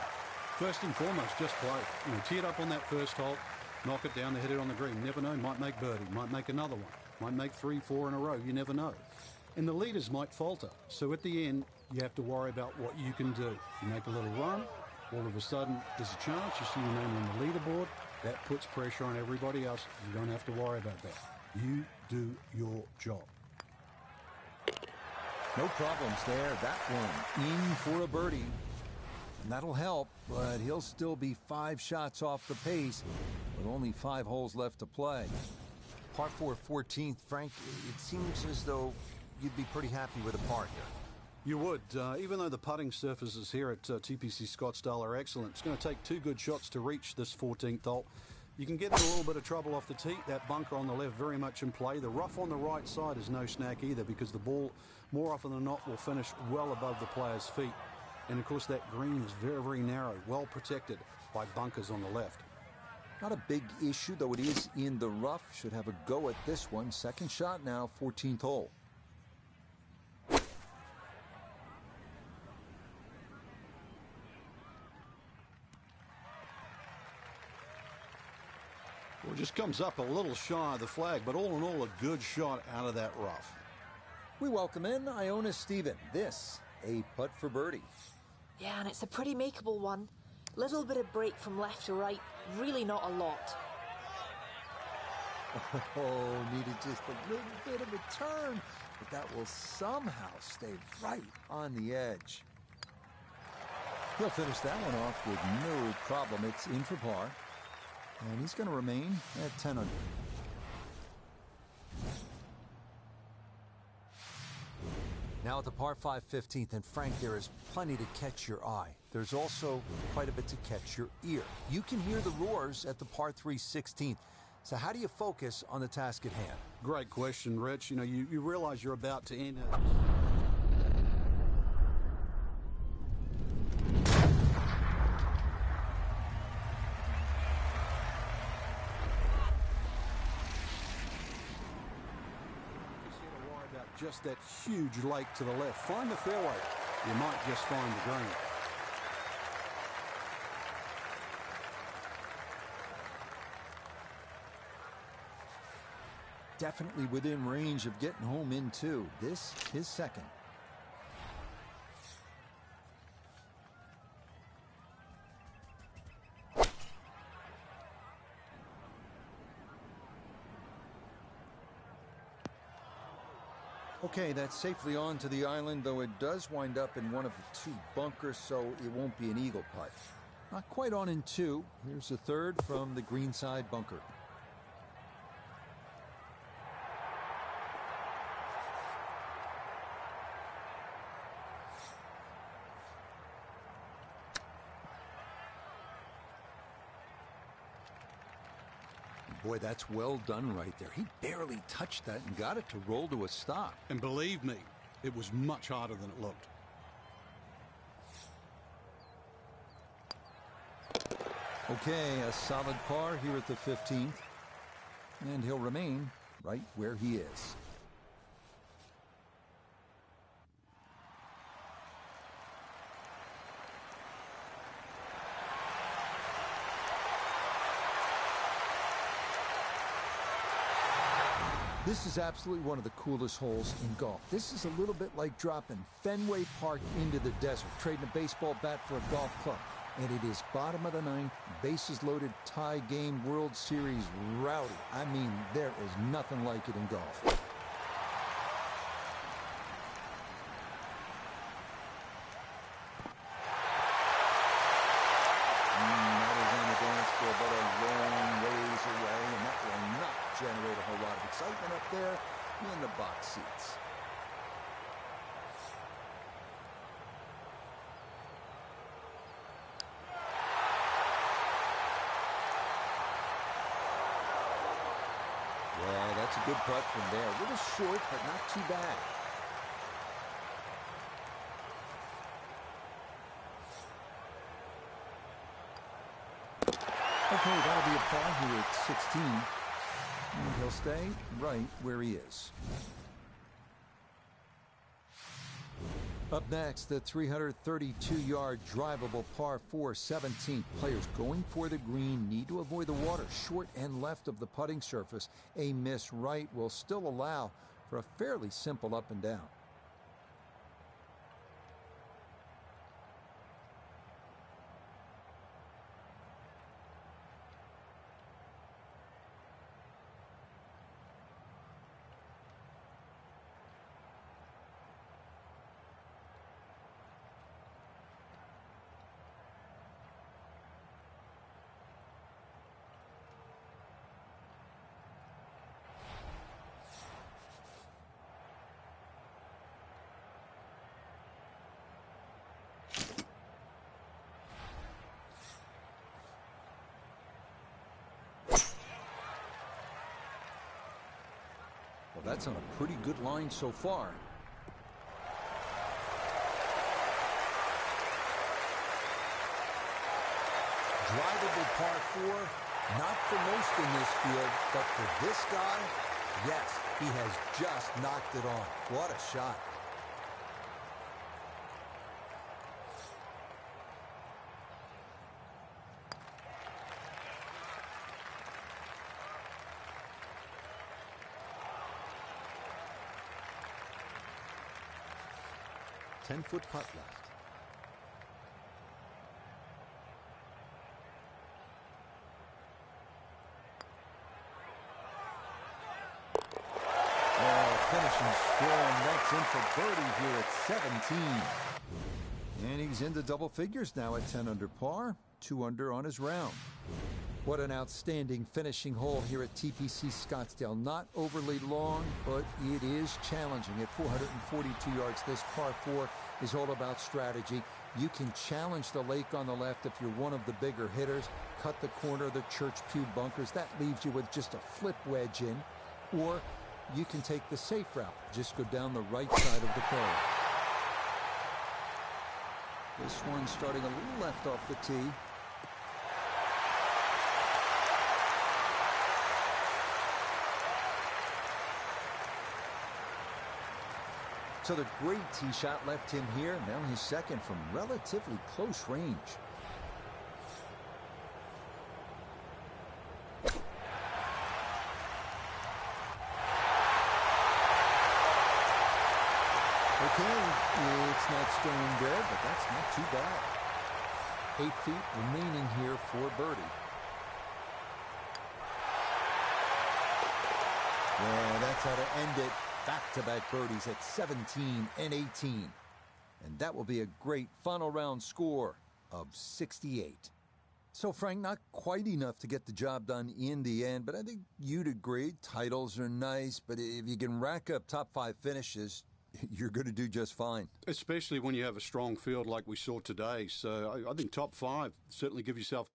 First and foremost, just play. Tee it up on that first hole, knock it down, hit it on the green. Never know, might make birdie, might make another one, might make 3, 4 in a row. You never know. And the leaders might falter. So at the end, you have to worry about what you can do. You make a little run, all of a sudden there's a chance. You see your name on the leaderboard. That puts pressure on everybody else. You don't have to worry about that. You do your job. No problems there. That one in for a birdie. And that'll help, but he'll still be 5 shots off the pace with only 5 holes left to play. Par 4 14th, Frank, it seems as though you'd be pretty happy with a par here. You would, even though the putting surfaces here at TPC Scottsdale are excellent. It's going to take 2 good shots to reach this 14th hole. You can get in a little bit of trouble off the tee. That bunker on the left very much in play. The rough on the right side is no snack either, because the ball more often than not will finish well above the player's feet. And of course that green is very, very narrow, well protected by bunkers on the left. Not a big issue, though it is in the rough. Should have a go at this one. Second shot now, 14th hole. Well, it just comes up a little shy of the flag, but all in all, a good shot out of that rough. We welcome in Iona Stephen. This, a putt for birdie. Yeah, and it's a pretty makeable one. Little bit of break from left to right, really not a lot. Oh, needed just a little bit of a turn, but that will somehow stay right on the edge. He'll finish that one off with no problem. It's in for par, and he's going to remain at 10 under. Now at the par 5 15th, and Frank, there is plenty to catch your eye. There's also quite a bit to catch your ear. You can hear the roars at the par 3 16th. So how do you focus on the task at hand? Great question, Rich. You know, you realize you're about to enter. Just that huge lake to the left. Find the fairway. You might just find the green. Definitely within range of getting home in two. This is second. Okay, that's safely on to the island, though it does wind up in one of the two bunkers, so it won't be an eagle putt. Not quite on in two. Here's the third from the greenside bunker. Boy, that's well done right there. He barely touched that and got it to roll to a stop. And believe me, it was much harder than it looked. Okay, a solid par here at the 15th. And he'll remain right where he is. This is absolutely one of the coolest holes in golf. This is a little bit like dropping Fenway Park into the desert, trading a baseball bat for a golf club. And it is bottom of the ninth, bases loaded, tie game, World Series rowdy. I mean, there is nothing like it in golf. That is on the dance floor, but a long ways away, and that will not generate a whole lot of excitement up there in the box seats. Yeah, that's a good putt from there. A little short, but not too bad. Okay, that'll be a par here at 16. And he'll stay right where he is. Up next, the 332-yard drivable par 4 17th. Players going for the green need to avoid the water short and left of the putting surface. A miss right will still allow for a fairly simple up and down. Well, that's on a pretty good line so far. Drivable par 4, not for most in this field, but for this guy, yes, he has just knocked it on. What a shot. Ten-foot putt left. Oh, finishing strong. That's in for birdie here at 17. And he's into double figures now at 10 under par, 2 under on his round. What an outstanding finishing hole here at TPC Scottsdale. Not overly long, but it is challenging. At 442 yards, this par 4 is all about strategy. You can challenge the lake on the left if you're one of the bigger hitters, cut the corner of the Church Pew bunkers. That leaves you with just a flip wedge in. Or you can take the safe route. Just go down the right side of the fairway. This one starting a little left off the tee. So the great tee shot left him here. Now his second from relatively close range. Okay, it's not stone dead, but that's not too bad. 8 feet remaining here for birdie. Yeah, that's how to end it. Back-to-back birdies at 17 and 18. And that will be a great final round score of 68. So, Frank, not quite enough to get the job done in the end, but I think you'd agree titles are nice, but if you can rack up top 5 finishes, you're going to do just fine. Especially when you have a strong field like we saw today. So I think top 5, certainly give yourself.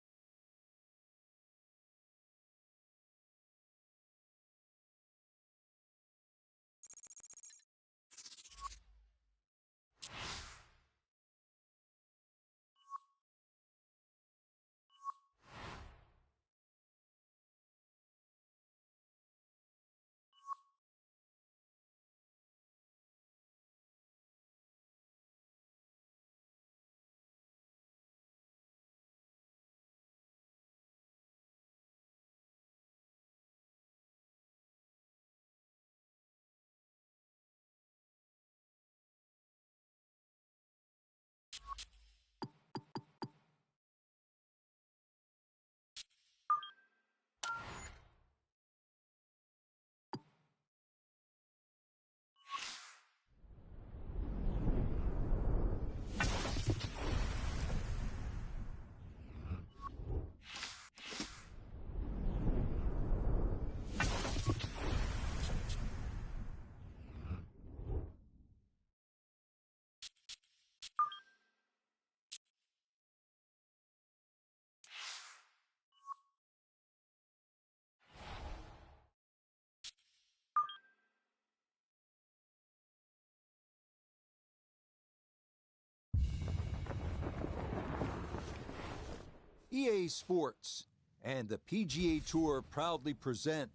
EA Sports and the PGA Tour proudly present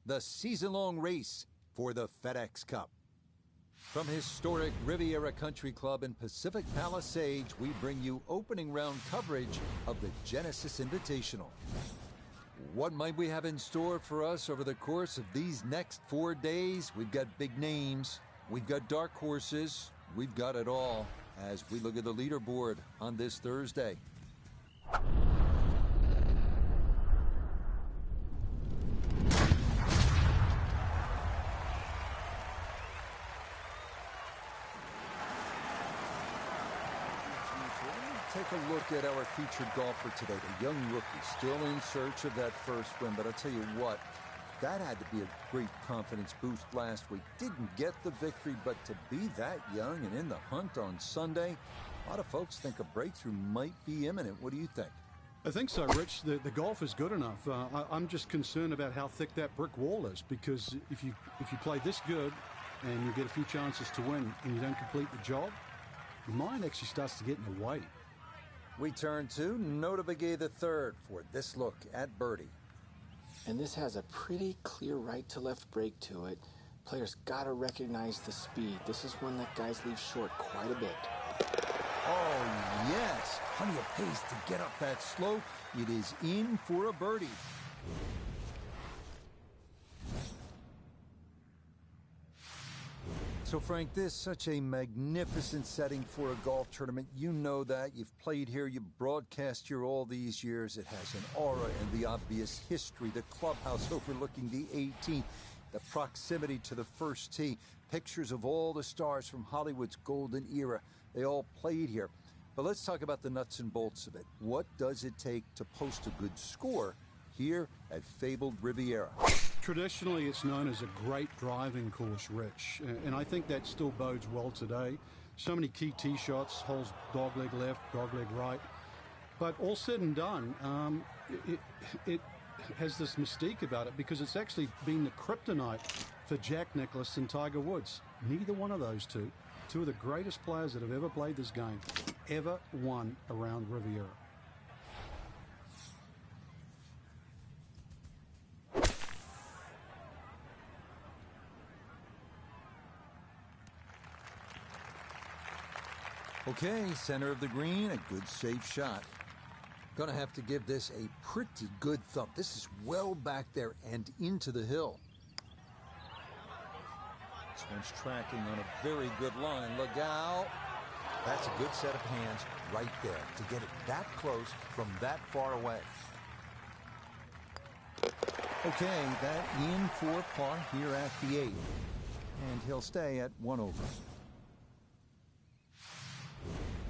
the season-long race for the FedEx Cup. From historic Riviera Country Club in Pacific Palisades, we bring you opening round coverage of the Genesis Invitational. What might we have in store for us over the course of these next 4 days? We've got big names, we've got dark horses, we've got it all as we look at the leaderboard on this Thursday. Take a look at our featured golfer today, the young rookie, still in search of that first win. But I'll tell you what, that had to be a great confidence boost last week. Didn't get the victory, but to be that young and in the hunt on Sunday, a lot of folks think a breakthrough might be imminent. What do you think? I think so, Rich. The golf is good enough. I'm just concerned about how thick that brick wall is, because if you play this good and you get a few chances to win and you don't complete the job, your mind actually starts to get in the way. We turn to Nota Begay III for this look at birdie. And this has a pretty clear right to left break to it. Players got to recognize the speed. This is one that guys leave short quite a bit. Oh, yes. Plenty of pace to get up that slope. It is in for a birdie. So, Frank, this is such a magnificent setting for a golf tournament. You know that. You've played here. You've broadcast here all these years. It has an aura and the obvious history. The clubhouse overlooking the 18th. The proximity to the first tee. Pictures of all the stars from Hollywood's golden era. They all played here. But let's talk about the nuts and bolts of it. What does it take to post a good score here at fabled Riviera. Traditionally, it's known as a great driving course, Rich, and I think that still bodes well today. So many key tee shots, holes dogleg left, dogleg right. But all said and done, it has this mystique about it because it's actually been the kryptonite for Jack Nicklaus and Tiger Woods. Neither one of those two of the greatest players that have ever played this game, ever won around Riviera. Okay, center of the green, a good safe shot. Gonna have to give this a pretty good thump. This is well back there and into the hill. This one's tracking on a very good line. Look out. That's a good set of hands right there to get it that close from that far away. Okay, that in for par here at the 8th. And he'll stay at 1 over.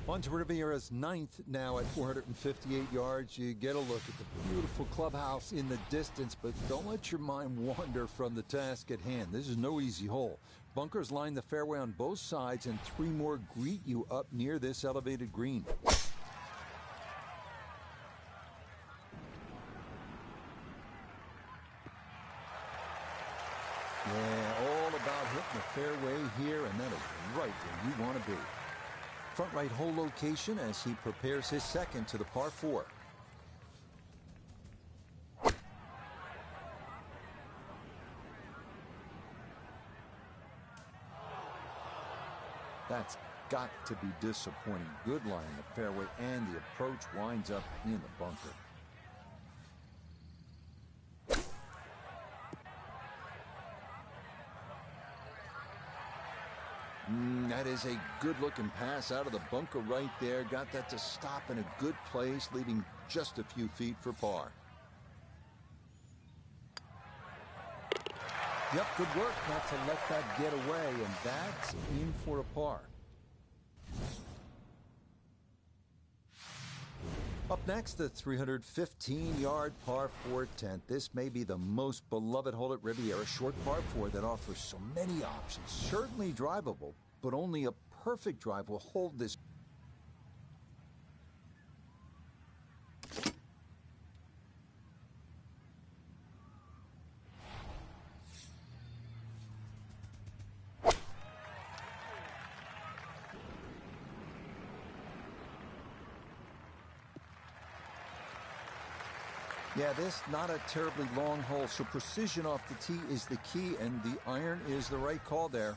On to Riviera's 9th now at 458 yards. You get a look at the beautiful clubhouse in the distance, but don't let your mind wander from the task at hand. This is no easy hole. Bunkers line the fairway on both sides, and 3 more greet you up near this elevated green. Yeah, all about hitting the fairway here, and that is right where you want to be. Front right hole location as he prepares his second to the par 4. That's got to be disappointing. Good line in the fairway, and the approach winds up in the bunker. That is a good-looking pass out of the bunker right there. Got that to stop in a good place, leaving just a few feet for par. Yep, good work not to let that get away, and that's in for a par. Up next, the 315-yard par 4 10th. This may be the most beloved hole at Riviera, short par 4 that offers so many options. Certainly drivable, but only a perfect drive will hold this. Yeah, this not a terribly long hole, so precision off the tee is the key, and the iron is the right call there.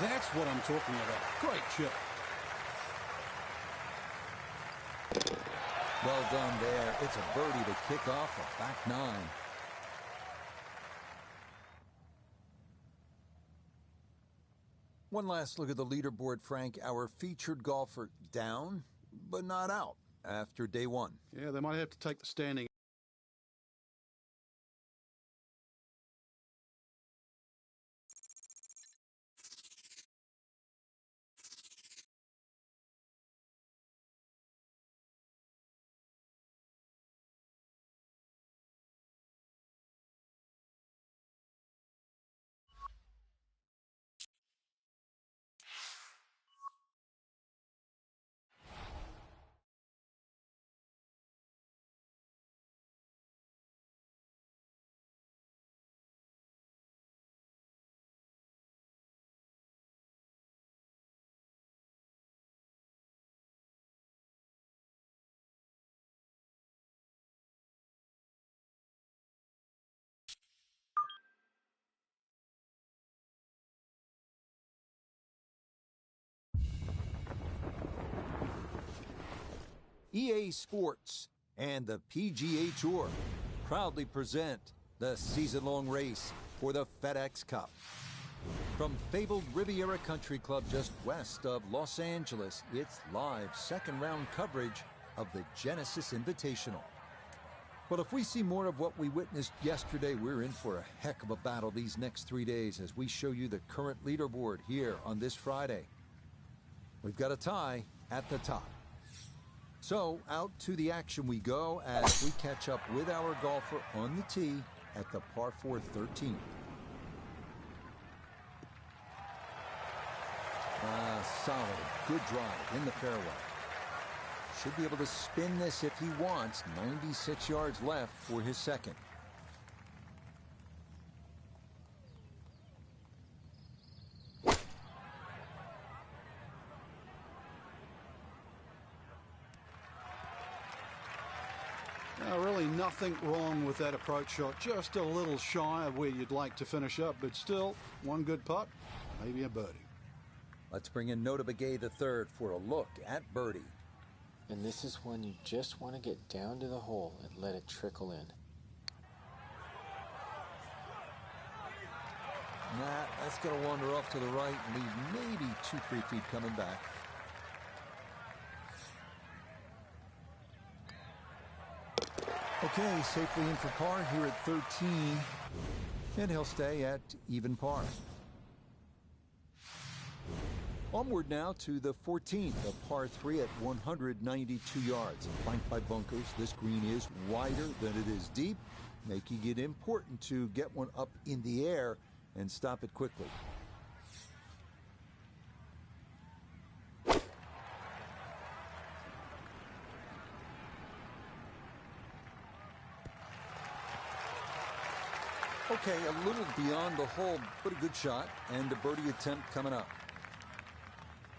That's what I'm talking about. Great chip. Well done there. It's a birdie to kick off a back 9. One last look at the leaderboard, Frank. Our featured golfer down, but not out after day 1. Yeah, they might have to take the standing. EA Sports and the PGA Tour proudly present the season-long race for the FedEx Cup. From fabled Riviera Country Club just west of Los Angeles, it's live second-round coverage of the Genesis Invitational. Well, if we see more of what we witnessed yesterday, we're in for a heck of a battle these next 3 days as we show you the current leaderboard here on this Friday. We've got a tie at the top. So out to the action we go as we catch up with our golfer on the tee at the par 4 13th. Solid, good drive in the fairway. Should be able to spin this if he wants. 96 yards left for his second. Really nothing wrong with that approach shot. Just a little shy of where you'd like to finish up, but still one good putt, maybe a birdie. Let's bring in Nota Begay III for a look at birdie. And this is when you just want to get down to the hole and let it trickle in. That's going to wander off to the right and leave maybe 2-3 feet coming back. Okay, safely in for par here at 13, and he'll stay at even par. Onward now to the 14th, a par 3 at 192 yards. Flanked by bunkers, this green is wider than it is deep, making it important to get one up in the air and stop it quickly. Okay, a little beyond the hole, but a good shot, and a birdie attempt coming up.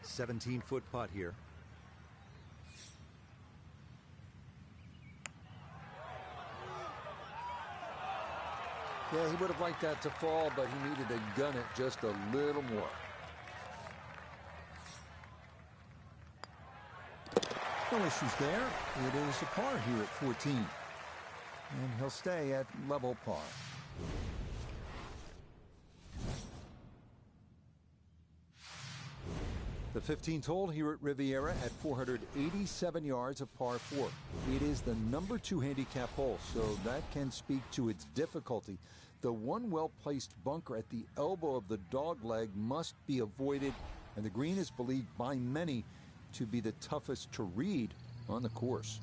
17-foot putt here. Yeah, he would have liked that to fall, but he needed to gun it just a little more. No issues there. It is a par here at 14. And he'll stay at level par. The 15th hole here at Riviera at 487 yards of par 4. It is the number 2 handicap hole, so that can speak to its difficulty. The one well-placed bunker at the elbow of the dogleg must be avoided, and the green is believed by many to be the toughest to read on the course.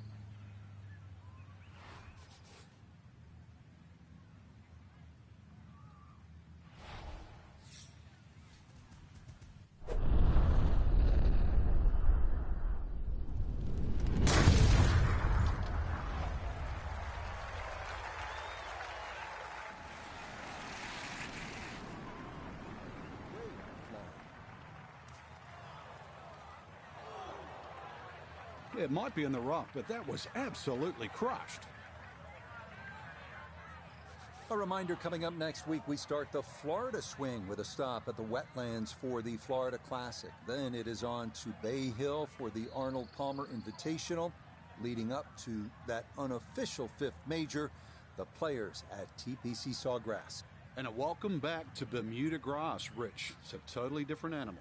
It might be in the rough, but that was absolutely crushed. A reminder, coming up next week, we start the Florida swing with a stop at the wetlands for the Florida Classic. Then it is on to Bay Hill for the Arnold Palmer Invitational, leading up to that unofficial 5th major, the Players at TPC Sawgrass. And a welcome back to Bermuda grass, Rich. It's a totally different animal.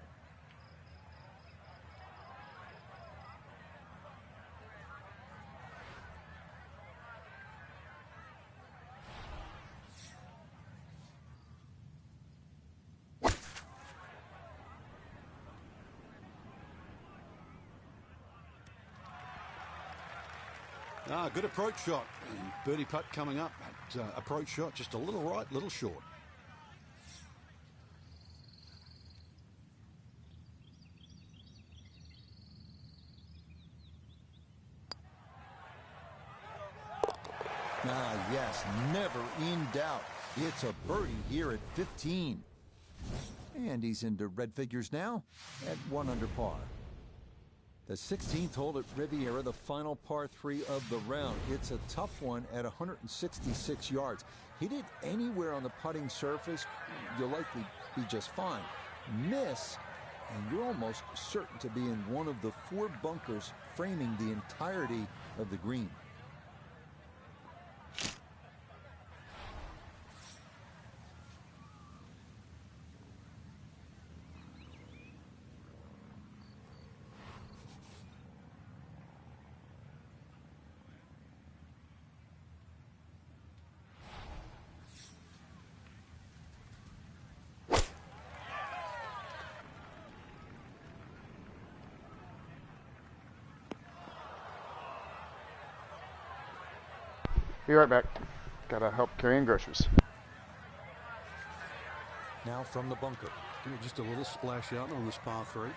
Good approach shot. And birdie putt coming up. Approach shot just a little right, little short. Yes, never in doubt. It's a birdie here at 15. And he's into red figures now at 1 under par. The 16th hole at Riviera, the final par 3 of the round. It's a tough one at 166 yards. Hit it anywhere on the putting surface, you'll likely be just fine. Miss, and you're almost certain to be in one of the 4 bunkers framing the entirety of the green. Be right back. Gotta help carrying groceries. Now from the bunker. Just a little splash out on this par 3.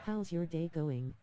How's your day going?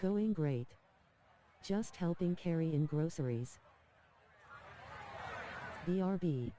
Going great. Just helping carry in groceries. BRB.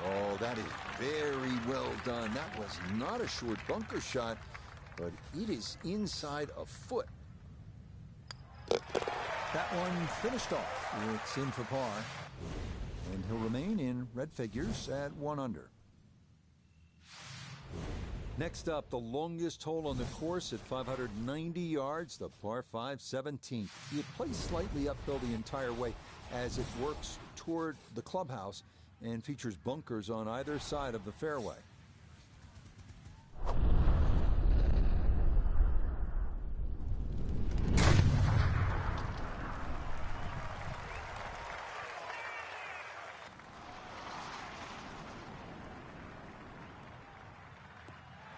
Oh, that is very well done. That was not a short bunker shot, but it is inside a foot. That one finished off. It's in for par. And he'll remain in red figures at 1 under. Next up, the longest hole on the course at 590 yards, the par 5 17th. It plays slightly uphill the entire way as it works toward the clubhouse and features bunkers on either side of the fairway.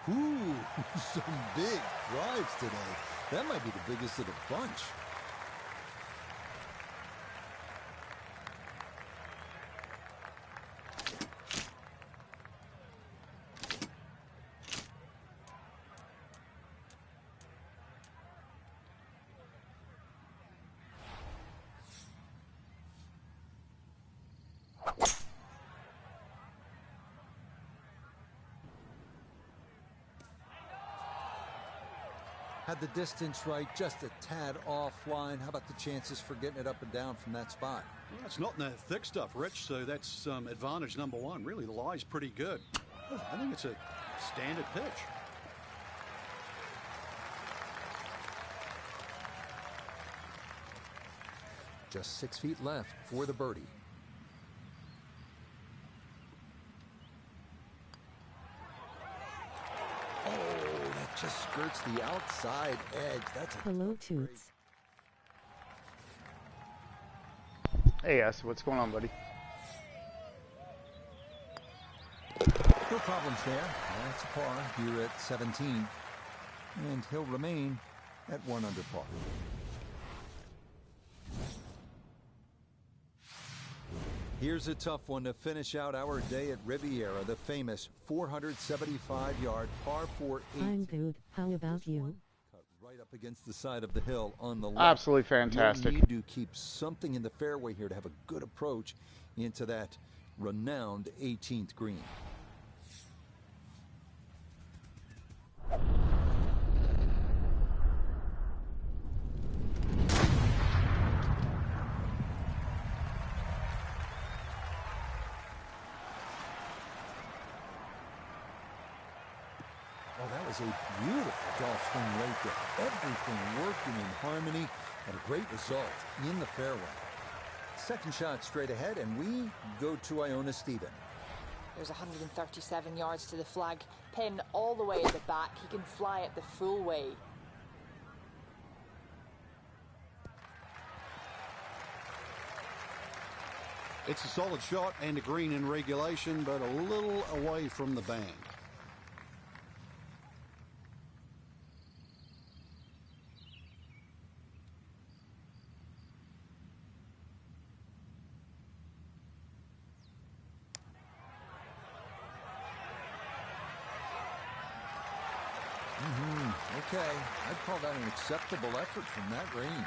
Ooh, some big drives today. That might be the biggest of the bunch. Had the distance right, just a tad offline. How about the chances for getting it up and down from that spot? Well, it's not in the thick stuff, Rich, so that's advantage number one. Really, the lie's pretty good. I think it's a standard pitch. Just 6 feet left for the birdie. Just skirts the outside edge. That's a Hello, Toots. Hey, S, what's going on, buddy? No problems there. That's a par here at 17. And he'll remain at 1 under par. Here's a tough one to finish out our day at Riviera, the famous 475-yard par 4 8. I'm good. How about you? Cut right up against the side of the hill on the left. Absolutely fantastic. You need to keep something in the fairway here to have a good approach into that renowned 18th green. A beautiful golf swing right there. Everything working in harmony and a great result in the fairway. Second shot straight ahead, and we go to Iona Stephen. There's 137 yards to the flag. Pin all the way at the back. He can fly it the full way. It's a solid shot and a green in regulation, but a little away from the band. Okay, I'd call that an acceptable effort from that range.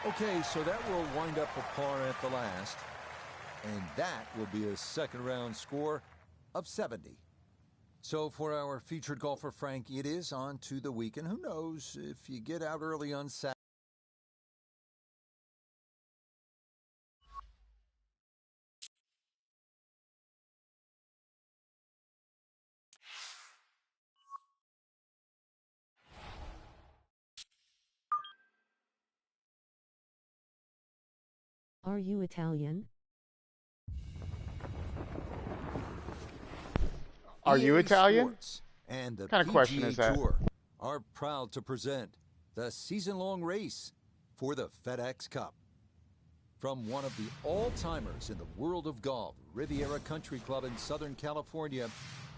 Okay, so that will wind up a par at the last, and that will be a second round score of 70. So for our featured golfer, Frank, it is on to the weekend. Who knows if you get out early on Saturday? Are you Italian? Are you Italian? Sports and the What kind of question is that? Tour are proud to present the season-long race for the FedEx Cup. From one of the all-timers in the world of golf, Riviera Country Club in Southern California,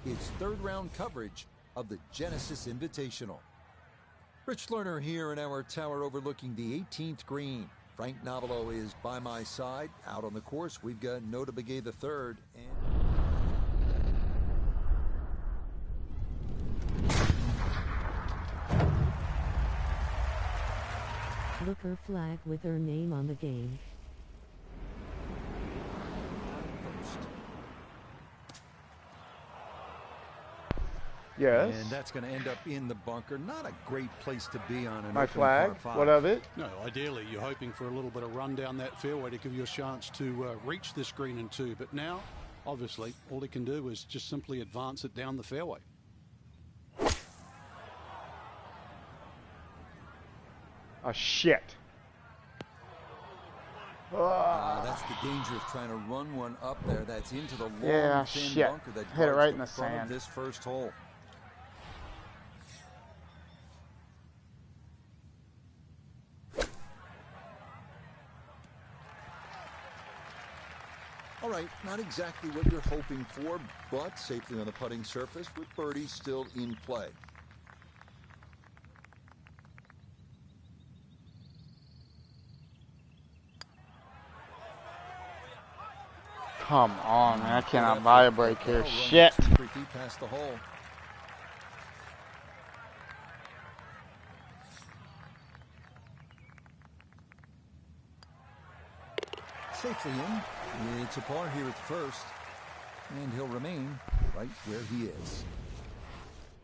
it's third-round coverage of the Genesis Invitational. Rich Lerner here in our tower overlooking the 18th green. Frank Novello is by my side. Out on the course, we've got Nota Begay III and... Looker flag with her name on the game. Yes. And that's going to end up in the bunker. Not a great place to be on an My open flag. par 5. What of it? No, ideally, you're hoping for a little bit of run down that fairway to give you a chance to reach this green in 2. But now, obviously, all he can do is just simply advance it down the fairway. Oh, shit. That's the danger of trying to run one up there. That's into the long, Yeah, thin shit. bunker that Hit it guards right in the the front of sand. this first hole. All right, not exactly what you're hoping for, but safely on the putting surface with birdie still in play. Come on, man. I cannot buy a break here. Shit. Tricky past the hole. Safely in. It's a par here at the first. And he'll remain right where he is.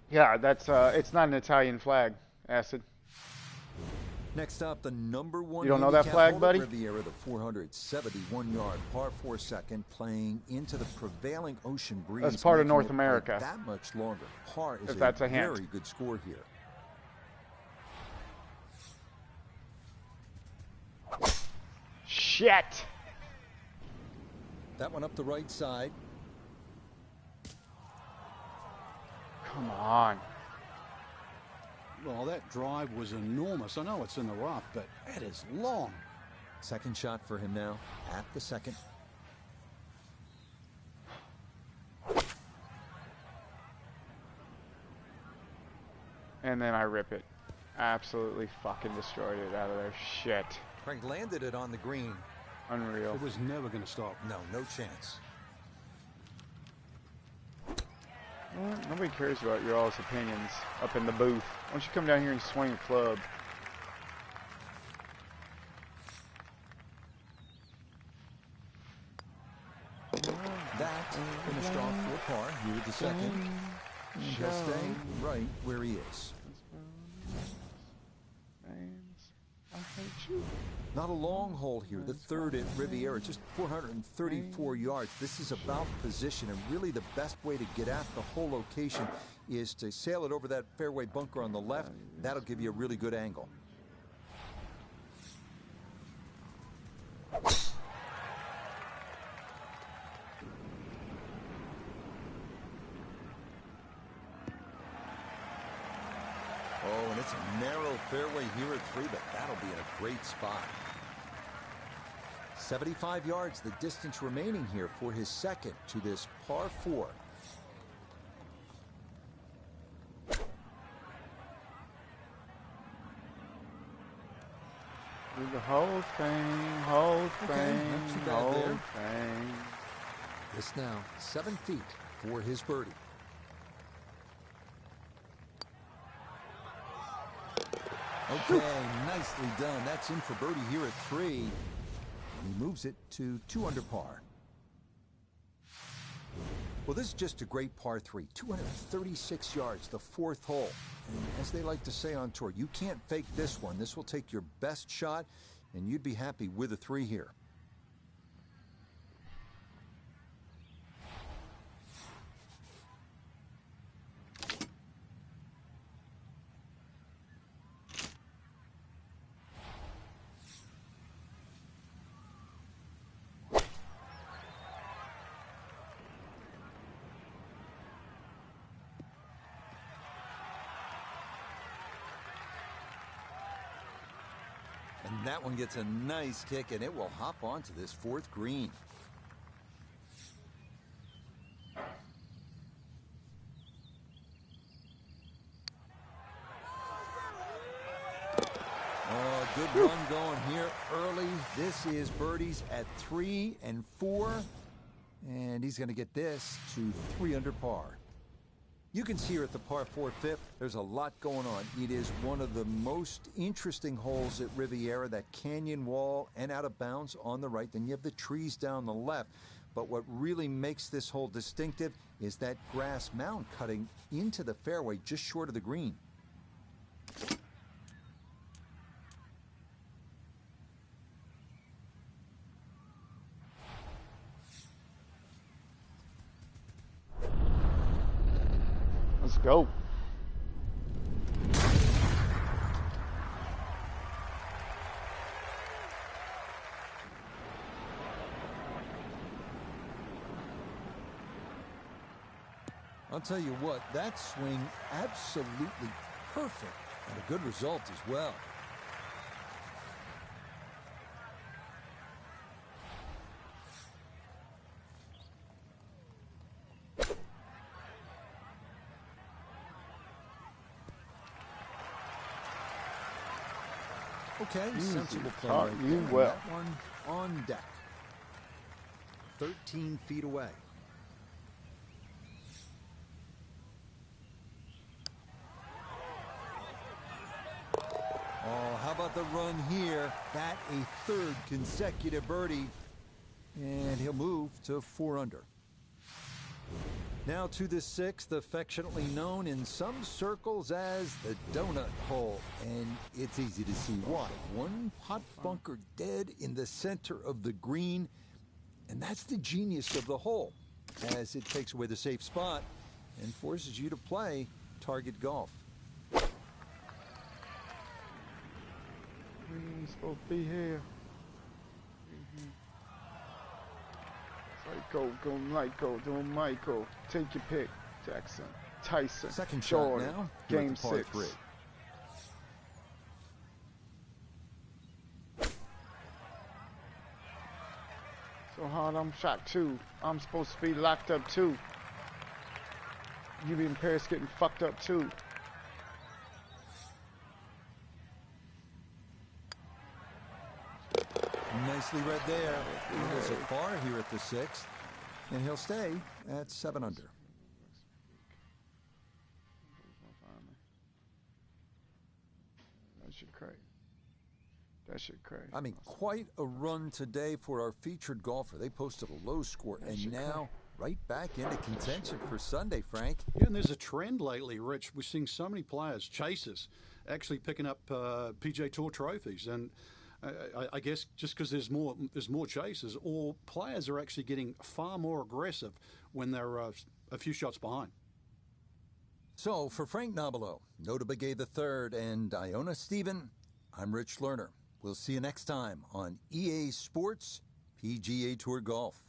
Yeah, that's it's not an Italian flag, Acid. Next up, the number one. You don't know that handicap flag, hole at buddy? Riviera, the 471-yard par 4 second, playing into the prevailing ocean breeze. That's part of making North it America. That much longer. Par is If that's a hint. very good score here. Shit. That one up the right side. Come on. Well, that drive was enormous. I know it's in the rough, but that is long. Second shot for him now at the second. And then I rip it. Absolutely fucking destroyed it out of there. Shit. Frank landed it on the green. Unreal. It was never going to stop. No chance. Well, nobody cares about your all's opinions up in the booth. Why don't you come down here and swing a club? That finished off for par here at the second. And he'll stay right where he is. I hate you. Not a long hole here, the third at Riviera, just 434 yards. This is about position, and really the best way to get at the whole location is to sail it over that fairway bunker on the left. That'll give you a really good angle. Oh, and it's a narrow fairway here at 3, but that'll be in a great spot. 75 yards, the distance remaining here for his second to this par 4. Do the whole thing, whole thing, not too bad whole there. thing. This now 7 feet for his birdie. Okay, nicely done. That's in for birdie here at 3. And he moves it to 2 under par. Well, this is just a great par 3. 236 yards, the 4th hole. And as they like to say on tour, you can't fake this one. This will take your best shot, and you'd be happy with a 3 here. And that one gets a nice kick, and it will hop onto this 4th green. Oh, good run going here early. This is birdies at 3 and 4. And he's going to get this to 3 under par. You can see here at the par 4 fifth, there's a lot going on. It is one of the most interesting holes at Riviera, that canyon wall and out of bounds on the right. Then you have the trees down the left. But what really makes this hole distinctive is that grass mound cutting into the fairway just short of the green. Let's go. I'll tell you what, that swing absolutely perfect and a good result as well. Okay, sensible play right You there. well. That one on deck. 13 feet away. Oh, how about the run here? That a third consecutive birdie. And he'll move to 4 under. Now to the 6th, affectionately known in some circles as the donut hole. And it's easy to see why. One hot bunker dead in the center of the green. And that's the genius of the hole, as it takes away the safe spot and forces you to play target golf. We ain't supposed to be here. Go, Michael. Take your pick. Jackson, Tyson, Second Jordan. shot now. Here at Game the par 6. 3. So hard, I'm shot 2. I'm supposed to be locked up 2. You in Paris getting fucked up 2. Nicely read there. He has a par here at the 6th, and he'll stay at 7 under. That shit crazy. That shit crazy. I mean, quite a run today for our featured golfer. They posted a low score, and now right back into contention for Sunday, Frank. Yeah, and there's a trend lately, Rich. We're seeing so many players, chasers, actually picking up PGA Tour trophies. And I guess just because there's more chasers, or players are actually getting far more aggressive when they're a few shots behind. So for Frank Nobilo, Nota Begay III, and Iona Stephen, I'm Rich Lerner. We'll see you next time on EA Sports PGA Tour Golf.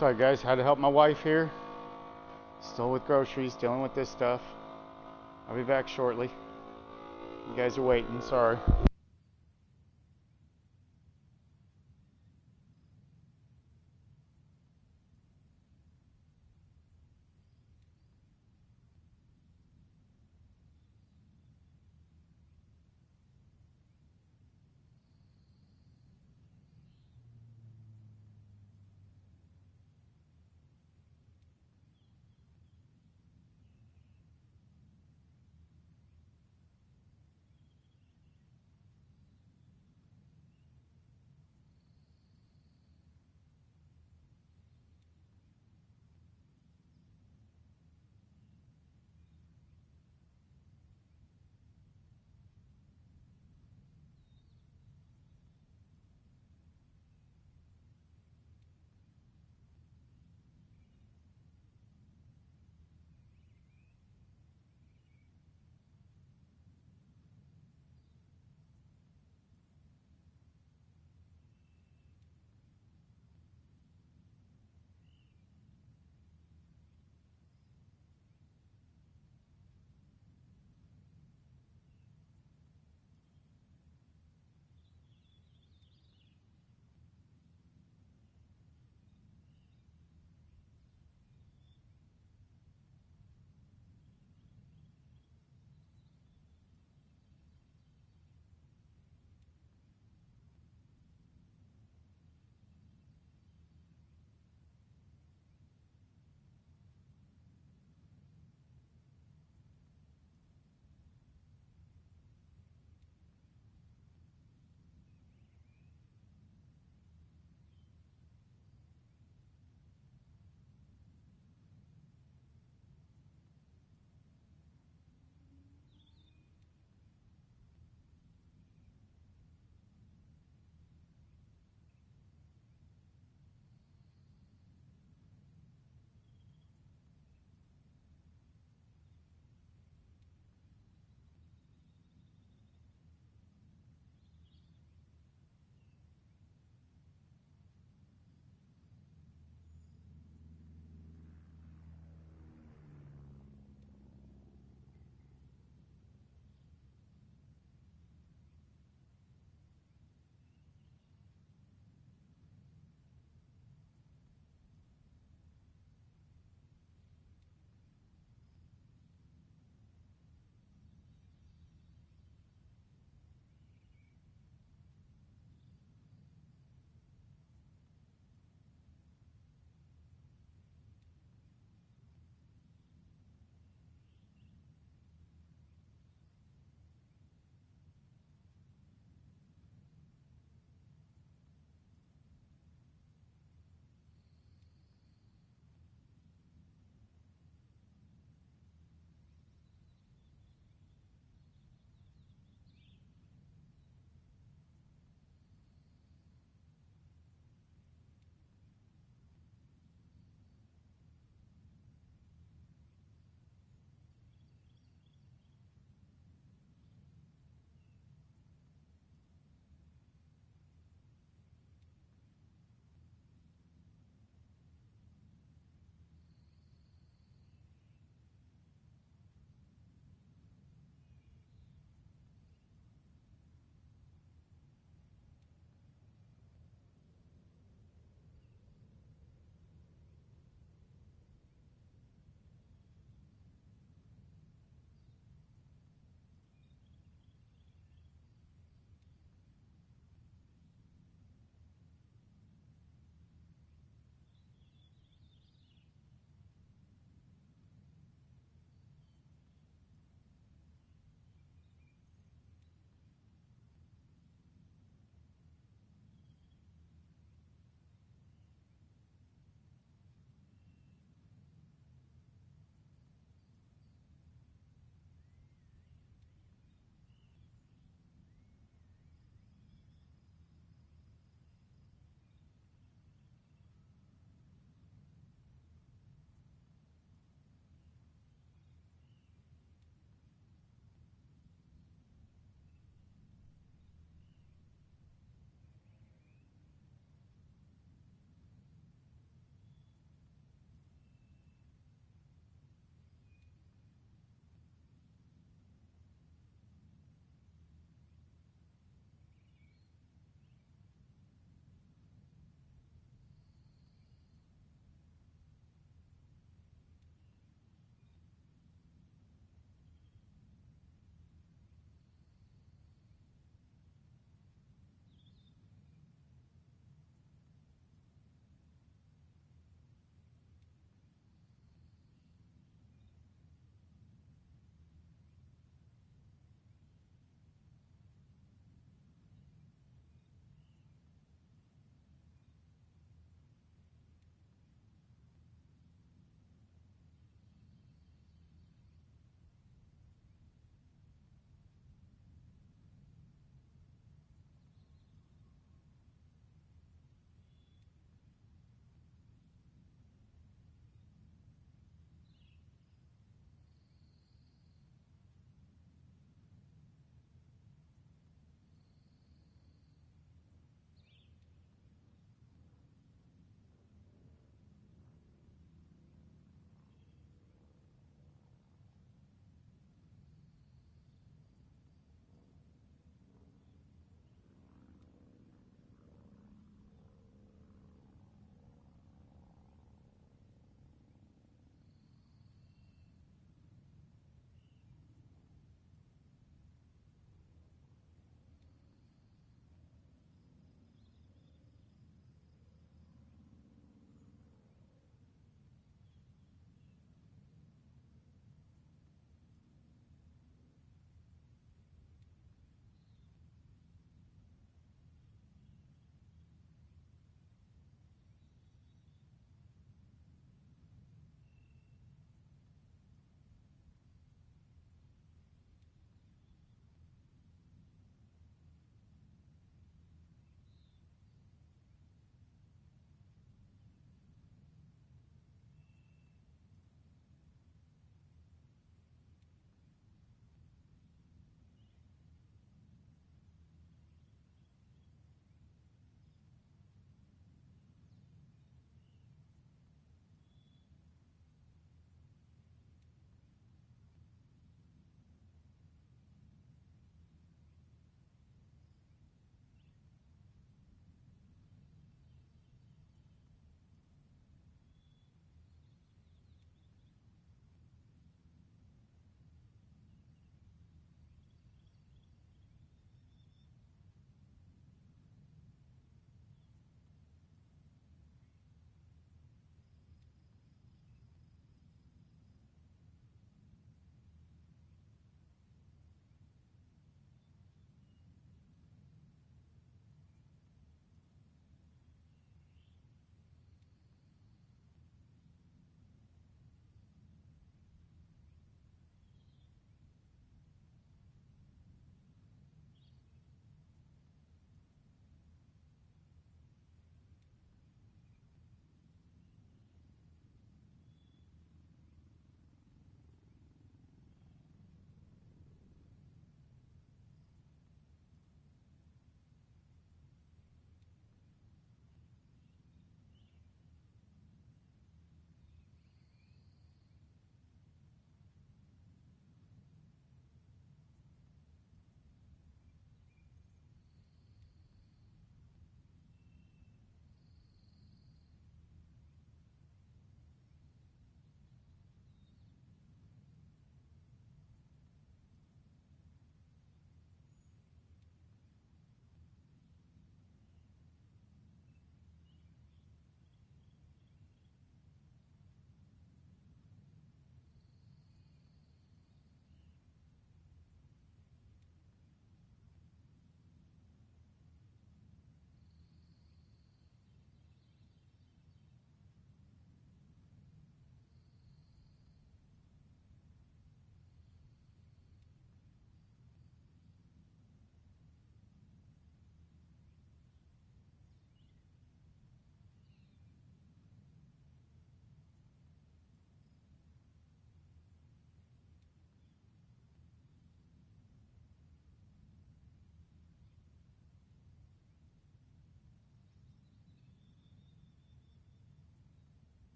Sorry guys, had to help my wife here. Still with groceries, dealing with this stuff. I'll be back shortly. You guys are waiting, sorry.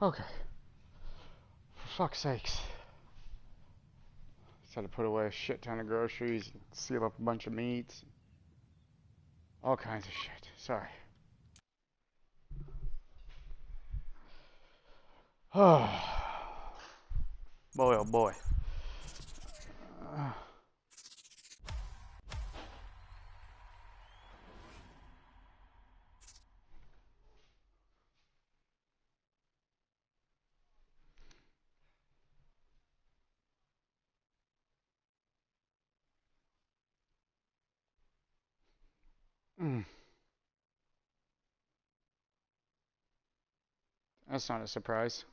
Okay. For fuck's sakes. Just had to put away a shit ton of groceries, seal up a bunch of meats. All kinds of shit. Sorry. Oh. Boy, oh boy. That's not a surprise.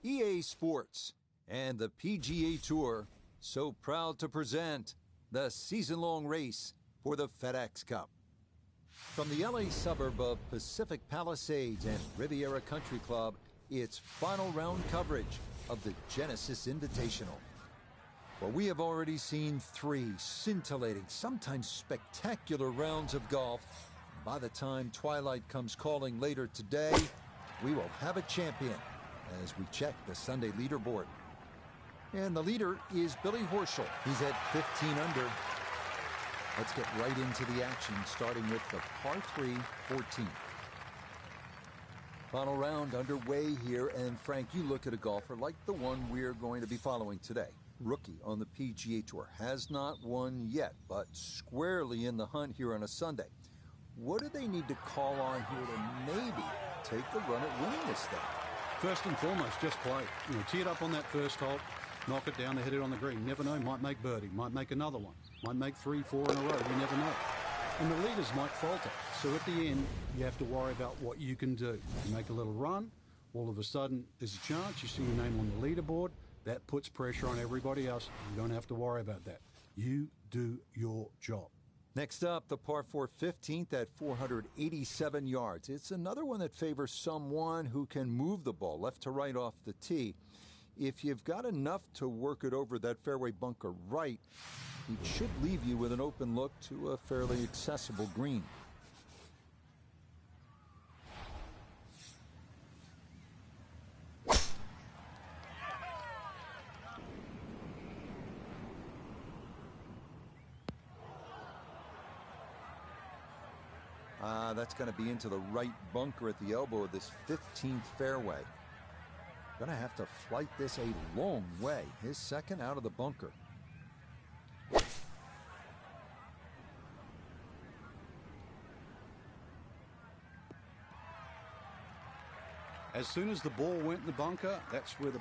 EA Sports and the PGA Tour so proud to present the season-long race for the FedEx Cup. From the LA suburb of Pacific Palisades and Riviera Country Club, it's final round coverage of the Genesis Invitational. Well, we have already seen 3 scintillating, sometimes spectacular rounds of golf. By the time twilight comes calling later today, we will have a champion as we check the Sunday leaderboard. And the leader is Billy Horschel. He's at 15 under. Let's get right into the action, starting with the par 3 14th. Final round underway here, and Frank, you look at a golfer like the one we're going to be following today. Rookie on the PGA Tour, has not won yet, but squarely in the hunt here on a Sunday. What do they need to call on here to maybe take a run at winning this thing? First and foremost, just play. Tee it up on that first hole, knock it down to hit it on the green. Never know, might make birdie, might make another one, might make 3, 4 in a row. You never know. And the leaders might falter. So at the end, you have to worry about what you can do. You make a little run, all of a sudden there's a chance you see your name on the leaderboard. That puts pressure on everybody else. You don't have to worry about that. You do your job. Next up, the par 4 15th at 487 yards. It's another one that favors someone who can move the ball left to right off the tee. If you've got enough to work it over that fairway bunker right, it should leave you with an open look to a fairly accessible green. That's going to be into the right bunker at the elbow of this 15th fairway. Going to have to flight this a long way. His second out of the bunker. As soon as the ball went in the bunker, that's where the